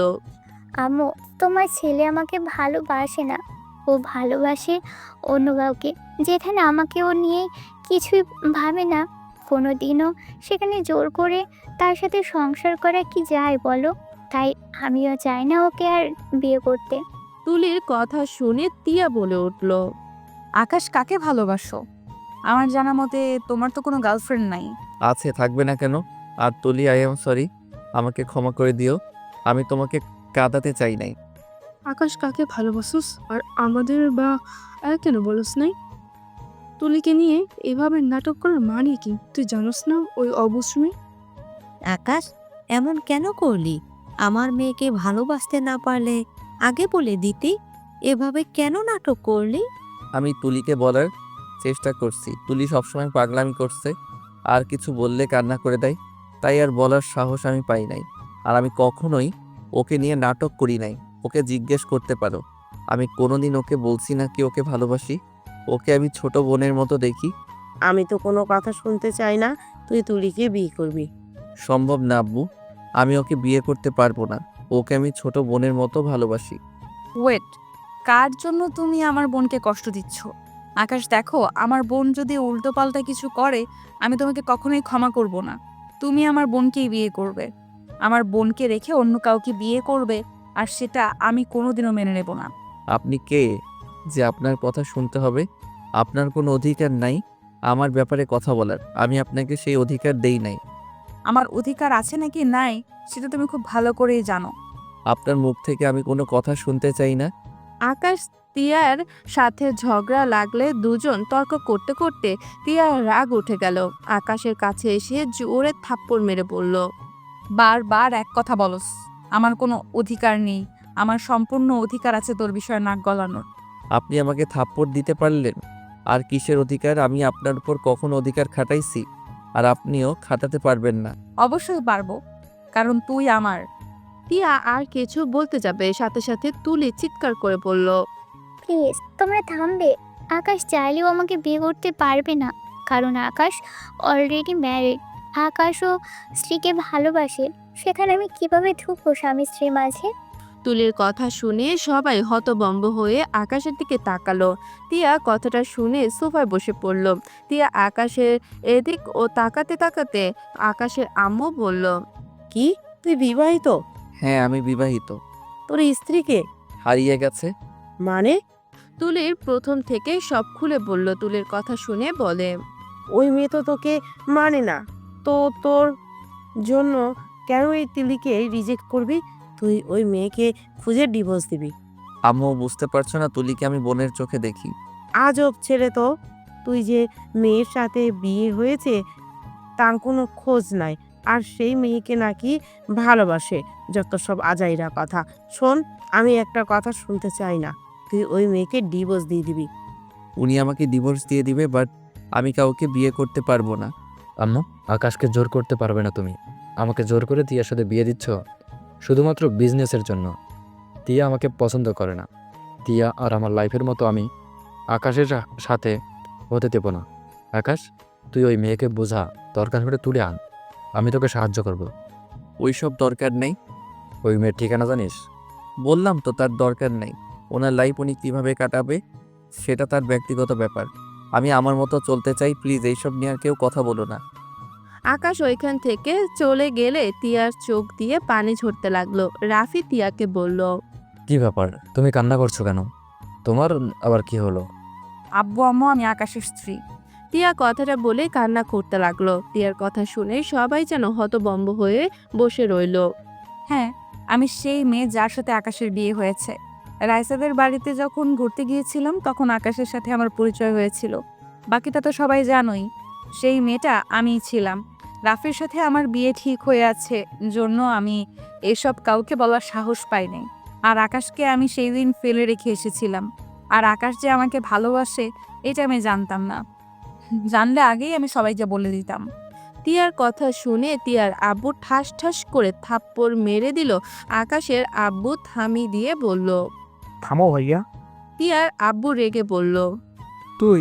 আম্মু, তোমার ছেলে আমাকে ভালোবাসে না। ও ভালোবাসে অন্য কাউকে, যেখানে আমাকে ও নিয়ে কিছুই ভাবে না। কোনো দিনও সেখানে জোর করে তার সাথে সংসার করা কি যায় বলো? তাই আমিও চাই না ওকে আর বিয়ে করতে। তুলির কথা শুনে তিয়া বলে উঠল, আকাশ কাকে ভালোবাসো? আমার জানা মতে তোমার তো কোনো গার্লফ্রেন্ড নাই। আছে, থাকবে না কেন? আর তুলি, আই এম সরি, আমাকে ক্ষমা করে দিও। আমি তোমাকে কাঁদাতে চাই নাই। আকাশ কাকে ভালোবাসুস আর আমাদের বা কেন বলস নাই? তুলিকে নিয়ে এভাবে নাটক করার মানে কি তুই জানোস না? ওই অবশ্যই আকাশ, এমন কেন করলি? আমার মেয়েকে ভালোবাসতে না পারলে আগে বলে দিতি। এভাবে কেন নাটক করলি? আমি তুলিকে বলার চেষ্টা করছি। তুলি সবসময় পাগলামি করছে, আর কিছু বললে কান্না করে দেয়, তাই আর বলার সাহস আমি পাই নাই। আর আমি কখনোই ওকে নিয়ে নাটক করি নাই। ওকে জিজ্ঞেস করতে পারো, আমি কোনোদিন ওকে বলছি না কি ওকে ভালোবাসি। ওকে আমি ছোট বোনের মতো দেখি। আমি তো কোনো কথা শুনতে চাই না। তুই তুলিকে বিয়ে করবি? সম্ভব না আব্বু, আমি ওকে বিয়ে করতে পারবো না। ওকে আমি ছোট বোনের মতো ভালোবাসি। ওয়েট, কার জন্য তুমি আমার বোনকে কষ্ট দিচ্ছ? আকাশ দেখো, আমার বোন যদি উল্টোপাল্টা কিছু করে, আমি তোমাকে কখনোই ক্ষমা করব না। তুমি আমার বোনকেই বিয়ে করবে, আমার বোনকে রেখে অন্য কাউকে বিয়ে করবে, আর সেটা আমি কোনোদিনও মেনে নেব না। আপনি কে যে আপনার কথা শুনতে হবে? আপনার কোনো অধিকার নাই আমার ব্যাপারে কথা বলার। আমি আপনাকে সেই অধিকার দেই নাই। আমার অধিকার আছে নাকি নাই সেটা তুমি খুব ভালো করেই জানো। আপনার মুখ থেকে আমি কোনো কথা শুনতে চাই না। আকাশ তিয়ার সাথে ঝগড়া লাগলে দুজন তর্ক করতে করতে তিয়ার রাগ উঠে গেল। আকাশের কাছে এসে জোরে থাপ্পড় মেরে বলল, বারবার এক কথা বলস, আমার কোনো অধিকার নেই। আমার সম্পূর্ণ অধিকার আছে তোর বিষয়ে নাক গলানোর। আপনি আমাকে থাপ্পড় দিতে পারলেন? আর কিসের অধিকার? আমি আপনার উপর কখনো অধিকার খাটাইছি? আর আপনিও খাটাতে পারবেন না। অবশ্যই পারবো, কারণ তুই আমার। তিয়া আর কিছু বলতে যাবে, সাথে সাথে তুলি চিৎকার করে বলল, প্লিজ তোমরা থামবে। আকাশ চাইলেও আমাকে বিয়ে করতে পারবে না, কারণ আকাশ অলরেডি ম্যারিড। আকাশও স্ত্রীকে ভালোবাসে, সেখানে আমি কিভাবে ঢুকবো স্বামী স্ত্রীর মাঝে? তুলির কথা শুনে সবাই হতভম্ব হয়ে আকাশের দিকে তাকালো। তিয়া কথাটা শুনে সোফায় বসে পড়ল। তিয়া আকাশের এদিক ও তাকাতে তাকাতে আকাশের আম্মু বলল, কি, তুই বিবাহিত? হ্যাঁ, আমি বিবাহিত। তোর স্ত্রীকে? হারিয়ে গেছে। মানে? তুলির প্রথম থেকে সব খুলে বলল। তুলির কথা শুনে বলে, ওই মেয়ে তো তোকে মানে না। তো তোর জন্য কেন এই তিলিকে রিজেক্ট করবি? তুই ওই মেয়েকে খুঁজে ডিভোর্স দিবি? আম্মু, বুঝতে পারছো না? তুলিকে আমি বোনের চোখে দেখি। আজব ছেলে তো। তুই যে মেয়ের সাথে বিয়ে হয়েছে তার কোনো খোঁজ নাই, আর সেই মেয়েকে নাকি ভালোবাসে। যত সব আজাইরা কথা। শোন, আমি একটা কথা শুনতে চাই না। তুই ওই মেয়েকে ডিভোর্স দিয়ে দিবি। উনি আমাকে ডিভোর্স দিয়ে দিবে, বাট আমি কাউকে বিয়ে করতে পারবো না। আম্মু, আকাশকে জোর করতে পারবে না তুমি। আমাকে জোর করে তিয়ার সাথে বিয়ে দিচ্ছ শুধুমাত্র বিজনেসের জন্য। তিয়া আমাকে পছন্দ করে না। তিয়া আর আমার লাইফের মতো আমি আকাশের সাথে হতে দেব না। আকাশ, তুই ওই মেয়েকে বোঝা, দরকার হলে তুলে আন, আমি তোকে সাহায্য করব। ওইসব দরকার নেই। ওই মেয়ের ঠিকানা জানিস? বললাম তো, তার দরকার নেই। ওনার লাইফ উনি কীভাবে কাটাবে সেটা তার ব্যক্তিগত ব্যাপার। আমি আমার মতো চলতে চাই। প্লিজ এইসব নিয়ে আর কেউ কথা বলো না। আকাশ ওইখান থেকে চলে গেলে তিয়ার চোখ দিয়ে পানি ঝরতে লাগলো। রাফি তিয়াকে বলল, কি ব্যাপার, তুমি কান্না করছো কেন? তোমার আবার কি হলো? আব্বু আম্মু, আমি আকাশের স্ত্রী। টিয়া কথাটা বলে কান্না করতে লাগলো। টিয়ার কথা শুনে সবাই যেন হতভম্ব হয়ে বসে রইল। হ্যাঁ, আমি সেই মেয়ে যার সাথে আকাশের বিয়ে হয়েছে। রাইসাদের বাড়িতে যখন ঘুরতে গিয়েছিলাম তখন আকাশের সাথে আমার পরিচয় হয়েছিল। বাকিটা তো সবাই জানোই। সেই মেয়েটা আমিই ছিলাম। রাফির সাথে আমার বিয়ে ঠিক হয়ে আছে জন্য আমি এসব কাউকে বলার সাহস পাইনি। আর আকাশকে আমি সেই দিন ফেলে রেখে এসেছিলাম। আর আকাশ যে আমাকে ভালোবাসে এটা আমি জানতাম না। জানলে আগেই আমি সবাইকে বলে দিতাম। টিয়ার কথা শুনে টিয়ার আব্বু ঠাস ঠাস করে থাপ্পড় মেরে দিল। আকাশের আব্বু থামিয়ে দিয়ে বলল। থামো ভাইয়া, টিয়ার আব্বু রেগে বলল, তুই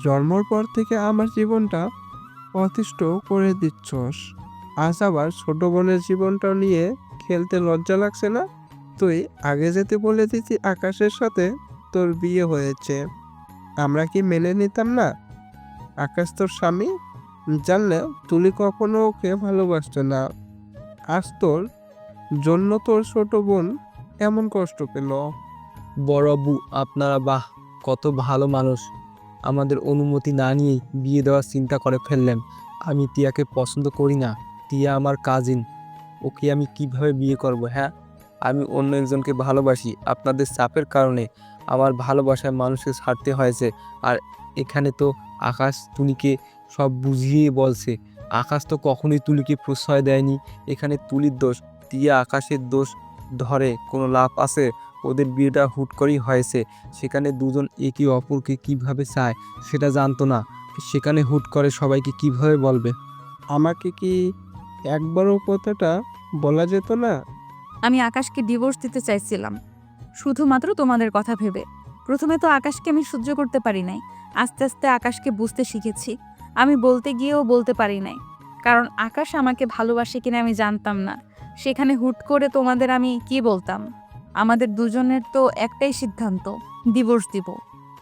জন্মর পর থেকে আমার জীবনটা অতিষ্ঠ করে দিচ্ছস। আজ আবার ছোট বোনের জীবনটা নিয়ে খেলতে লজ্জা লাগছে না? তুই আগে যেতে বলে দিতি আকাশের সাথে তোর বিয়ে হয়েছে, আমরা কি মেনে নিতাম না? আকাশ তোর স্বামী, জানলে তুলি কখনো ওকে ভালোবাসতো না। আজ তোর জন্য তোর ছোট বোন এমন কষ্ট পেল। বড় আব্বু, আপনারা বাহ, কত ভালো মানুষ। আমাদের অনুমতি না নিয়েই বিয়ে দেওয়ার চিন্তা করে ফেললেন। আমি টিয়াকে পছন্দ করি না। টিয়া আমার কাজিন, ওকে আমি কিভাবে বিয়ে করব? হ্যাঁ, আমি অন্য একজনকে ভালোবাসি। আপনাদের চাপের কারণে আমার ভালোবাসায় মানুষকে ছাড়তে হয়েছে। আর এখানে তো আকাশ তুলিকে সব বুঝিয়ে বলছে। আকাশ তো কখনোই তুলিকে প্রশ্রয় দেয়নি। এখানে তুলির দোষ। টিয়া আকাশের দোষ ধরে কোনো লাভ আছে? ওদের বিয়েটা হুট করেই হয়েছে। সেখানে দুজন একে অপরকে কিভাবে চায় সেটা জানতো না। সেখানে হুট করে সবাইকে কিভাবে বলবে? আমাকে কি একবারও কথাটা বলা যেত না? আমি আকাশকে ডিভোর্স দিতে চাইছিলাম শুধুমাত্র তোমাদের কথা ভেবে। প্রথমে তো আকাশকে আমি সহ্য করতে পারি নাই। আস্তে আস্তে আকাশকে বুঝতে শিখেছি। আমি বলতে গিয়েও বলতে পারি নাই, কারণ আকাশ আমাকে ভালোবাসে কিনা আমি জানতাম না। সেখানে হুট করে তোমাদের আমি কি বলতাম? আমাদের দুজনের তো একটাই সিদ্ধান্ত, ডিভোর্স দিব।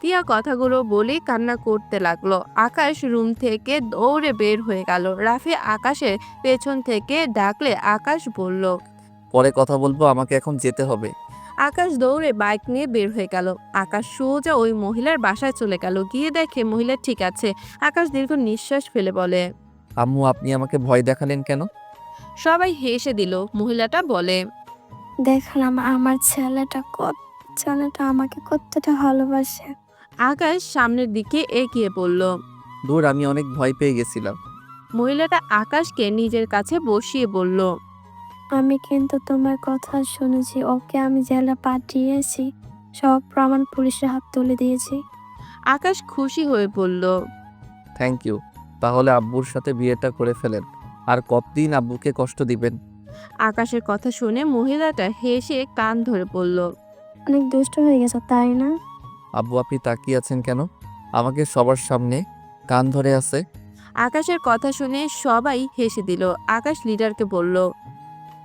টিয়া কথাগুলো বলে কান্না করতে লাগলো। আকাশ রুম থেকে দৌড়ে বের হয়ে গেল। রাফি আকাশের পেছন থেকে ডাকলে আকাশ বলল। পরে কথা বলবো, আমাকে এখন যেতে হবে। আকাশ দৌড়ে বাইক নিয়ে বের হয়ে গেল। আকাশ সোজা ওই মহিলার বাসায় চলে গেল। গিয়ে দেখে মহিলা ঠিক আছে। আকাশ দীর্ঘ নিঃশ্বাস ফেলে বলে, আম্মু, আপনি আমাকে ভয় দেখালেন কেন? সবাই হেসে দিল। মহিলাটা বলে, দেখলাম আমার ছেলেটা আমাকে কতটা ভালোবাসে। আকাশ সামনের দিকে এগিয়ে পড়ল। দূর, আমি অনেক ভয় পেয়ে গেছিলাম। মহিলাটা আকাশকে নিজের কাছে বসিয়ে বলল, আমি কিন্তু তোমার কথা শুনেছি, ওকে আমি জেলে পাঠিয়েছি, সব প্রমাণ পুলিশের হাত তুলে দিয়েছি। আকাশ খুশি হয়ে বলল, থ্যাংক ইউ। তাহলে আব্বুর সাথে বিয়েটা করে ফেলেন। আর কতদিন আব্বুকে কষ্ট দিবেন? আকাশের কথা শুনে মহিলাটা হেসে কান ধরে পড়ল। অনেক দুষ্ট হয়ে গেছে তাই না? আব্বু, আপনি তাকিয়ে আছেন কেন? আমাকে সবার সামনে কান ধরে আছে। আকাশের কথা শুনে সবাই হেসে দিল। আকাশ লিডারকে বলল,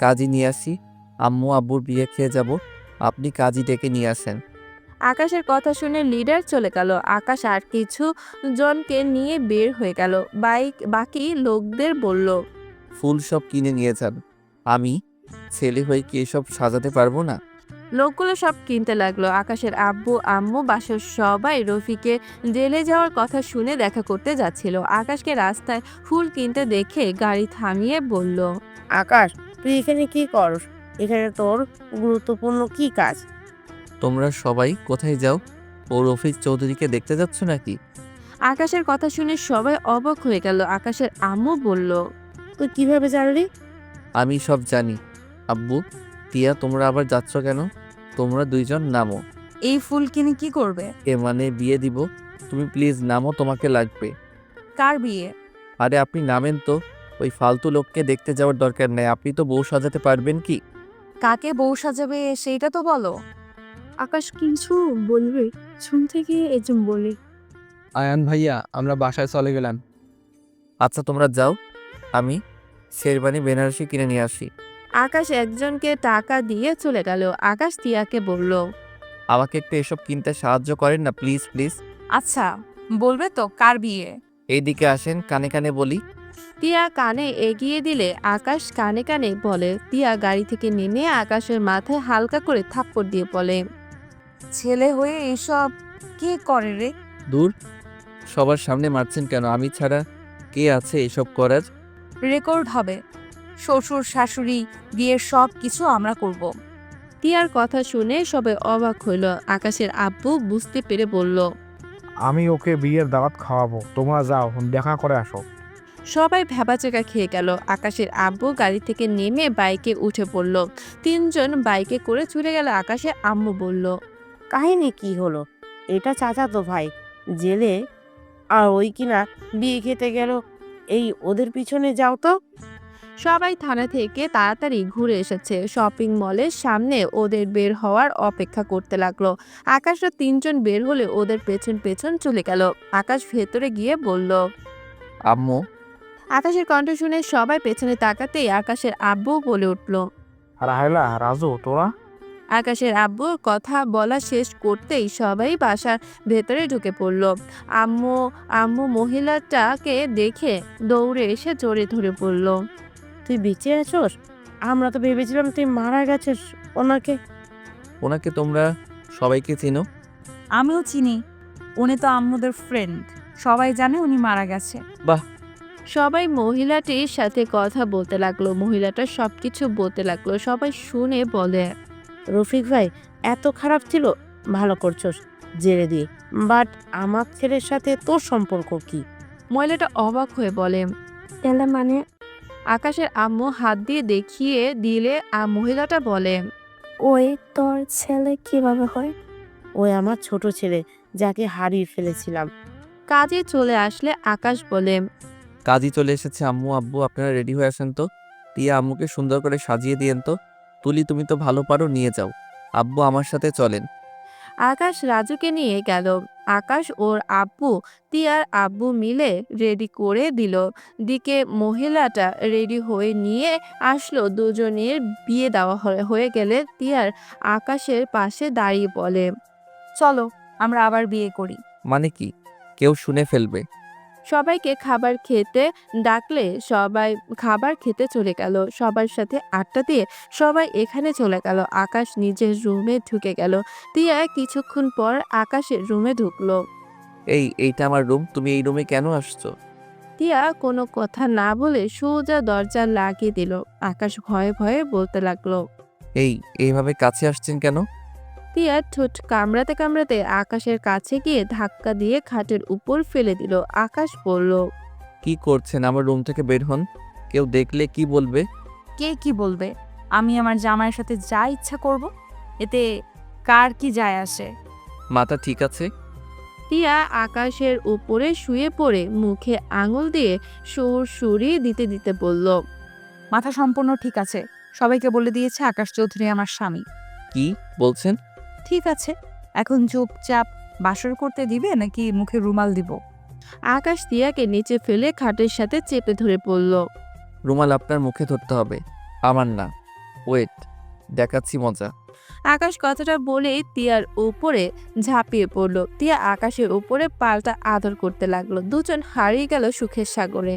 কাজী নিয়ে আসি। আম্মু আব্বুর বিয়ে খেয়ে যাব, আপনি কাজী ডেকে নিয়ে আসেন। আকাশের কথা শুনে লিডার চলে গেল। আকাশ আর কিছু জনকে নিয়ে বের হয়ে গেল। বাকি লোকদের বলল, ফুল সব কিনে নিয়ে যান। আমি ছেলে হয়ে কি এসব সাজাতে পারবো না? লোকগুলো সব কিনতে লাগলো। আকাশের আব্বু আম্মু বাসার সবাই রফিকে জেলে যাওয়ার কথা শুনে দেখা করতে যাচ্ছিল। আকাশকে রাস্তায় ফুল কিনতে দেখে গাড়ি থামিয়ে বলল, আকাশ, তুই এখানে কি করস? এখানে তোর গুরুত্বপূর্ণ কি কাজ? তোমরা সবাই কোথায় যাও? ও রফিক চৌধুরীকে দেখতে যাচ্ছ নাকি? আকাশের কথা শুনে সবাই অবাক হয়ে গেল। আকাশের আম্মু বলল, তুই কিভাবে জানলি? আমি সব জানি। আব্বু, টিয়া, তোমরা আবার যাচ্ছ কেন? তোমরা দুইজন নামো। এই ফুল কিনে কি করবে? এ মানে বিয়ে দিব। তুমি প্লিজ নামো, তোমাকে লাগবে। কার বিয়ে? আরে আপনি নামেন তো। ওই ফালতু লোককে দেখতে যাওয়ার দরকার নেই। আপনি তো বউ সাজাতে পারবেন কি? কাকে বউ সাজাবে সেইটা তো বলো। আকাশ কিছু বলবে, শুন থেকে এজম বলে। আয়ান ভাইয়া, আমরা বাসায় চলে গেলাম। আচ্ছা, তোমরা যাও, আমি শেরবানি বেনারসি কিনে নিয়ে আসি। আকাশ একজনকে টাকা দিয়ে চলে গেল। আকাশ টিয়াকে বলল, আমাকে একটু এসব কিনতে সাহায্য করেন না, প্লিজ প্লিজ। আচ্ছা, বলবে তো কার বিয়ে? এইদিকে আসেন, কানে কানে বলি। তিয়া কানে এগিয়ে দিলে আকাশ কানে কানে বলে। তিয়া গাড়ি থেকে নেমে আকাশের মাথায় হালকা করে থাপ্পড় দিয়ে বলে, ছেলে হয়ে এসব কে করে রে? দূর, সবার সামনে মারছেন কেন? আমি ছাড়া কে আছে এসব করার? রেকর্ড হবে। শ্বশুর শাশুড়ি বিয়ের সব কিছু আমরা করব। তিয়ার কথা শুনে সবাই অবাক হইল। আকাশের আব্বু বুঝতে পেরে বলল, আমি ওকে বিয়ের দাওয়াত খাওয়াবো, তোমরা যাও দেখা করে আসো। সবাই ভ্যাবাচেকা খেয়ে গেল। আকাশের আব্বু গাড়ি থেকে নেমে বাইকে উঠে পড়ল। তিনজন বাইকে করে চলে গেল। আকাশের আম্মু বলল, কাহিনী কি হলো? এটা চাচাতো ভাই জেলে, আর ওই কিনা বিয়ে খেতে গেল। এই ওদের পিছনে যাও তো। সবাই থানা থেকে তাড়াতাড়ি ঘুরে এসেছে। শপিং মলের সামনে ওদের বের হওয়ার অপেক্ষা করতে লাগলো। আকাশরা তিনজন বের হলে ওদের পেছন পেছন চলে গেল। আকাশ ভেতরে গিয়ে বলল, আম্মু, আকাশের কণ্ঠ শুনে সবাই পেছনে তাকাতেই আকাশের আব্বু বলে উঠল। রাহেলা, রাজু, তোরা? আকাশের আব্বু কথা বলা শেষ করতেই সবাই বাসার ভেতরে ঢুকে পড়ল। আম্মু আম্মু মহিলাটাকে দেখে দৌড়ে এসে জড়িয়ে ধরে পড়ল। তুই বেঁচে আছোস? আমরা তো ভেবেছিলাম তুই মারা গেছিস। ওনাকে তোমরা সবাইকে চিনো? আমিও চিনি। উনি তো আম্মুদের ফ্রেন্ড। সবাই জানে উনি মারা গেছে। সবাই মহিলাটির সাথে কথা বলতে লাগলো। মহিলাটা সবকিছু বলতে লাগলো। সবাই শুনে বলে, রফিক ভাই এত খারাপ ছিল? ভালো করছস জেলে দিয়ে। বাট আমার ছেলের সাথে তোর সম্পর্ক কি? মহিলাটা অবাক হয়ে বলে। তাহলে মানে আকাশের আম্মু হাত দিয়ে দেখিয়ে দিলে মহিলাটা বলে, ওই তোর ছেলে কিভাবে হয়? ওই আমার ছোট ছেলে, যাকে হারিয়ে ফেলেছিলাম। কাজে চলে আসলে আকাশ বলে, কাজই চলে এসেছে। আম্মু আব্বু আপনারা রেডি হয়ে আসেন তো। তিয়া আম্মুকে সুন্দর করে সাজিয়ে দিয়েন তো। তুলি, তুমি তো ভালো পারো, নিয়ে যাও। আব্বু আমার সাথে চলেন। আকাশ রাজুকে নিয়ে গেল। আকাশ ওর আব্বু তিয়ার আব্বু মিলে রেডি করে দিল। দিকে মহিলাটা রেডি হয়ে নিয়ে আসলো। দুজনের বিয়ে দেওয়া হয়ে গেলে তিয়ার আকাশের পাশে দাঁড়িয়ে বলে, চলো আমরা আবার বিয়ে করি। মানে কি? কেউ শুনে ফেলবে। সবাইকে খাবার খেতে ডাকলে সবাই খাবার খেতে চলে গেল। সবার সাথে আড্ডা দিয়ে সবাই এখানে চলে গেল। আকাশ নিজের রুমে ঢুকে গেল। তিয়া কিছুক্ষণ পর আকাশের রুমে ঢুকলো। এইটা আমার রুম। তুমি এই রুমে কেন আসছো? তিয়া কোনো কথা না বলে সোজা দরজা লাগিয়ে দিল। আকাশ ভয়ে ভয়ে বলতে লাগলো। এইভাবে কাছে আসছেন কেন? তিয়া ঠোঁট কামড়াতে কামড়াতে আকাশের কাছে গিয়ে ধাক্কা দিয়ে খাটের উপর ফেলে দিল। আকাশ বলল, কি করছেন? আমার রুম থেকে বের হন। কেউ দেখলে কি বলবে? কে কি বলবে? আমি আমার জামাইয়ের সাথে যা ইচ্ছা করব। এতে কার কি যায় আসে? মাথা ঠিক আছে? তিয়া আকাশের উপরে শুয়ে পড়ে মুখে আঙুল দিয়ে সুরসুরি দিতে দিতে বলল, মাথা সম্পূর্ণ ঠিক আছে। সবাইকে বলে দিয়েছে আকাশ চৌধুরী আমার স্বামী। কি বলছেন? ঠিক আছে, এখন চুপচাপ বাসর করতে দিবে নাকি মুখে রুমাল দিব? আকাশ তিয়াকে নিচে ফেলে খাটের সাথে চেপে ধরে পড়ল। রুমাল আপনার মুখে ধরতে হবে, আমার না। ওয়েট, দেখাচ্ছি মজা। আকাশ কথাটা বলেই তিয়ার উপরে ঝাঁপিয়ে পড়ল। তিয়া আকাশের উপরে পাল্টা আদর করতে লাগলো। দুজন হারিয়ে গেল সুখের সাগরে।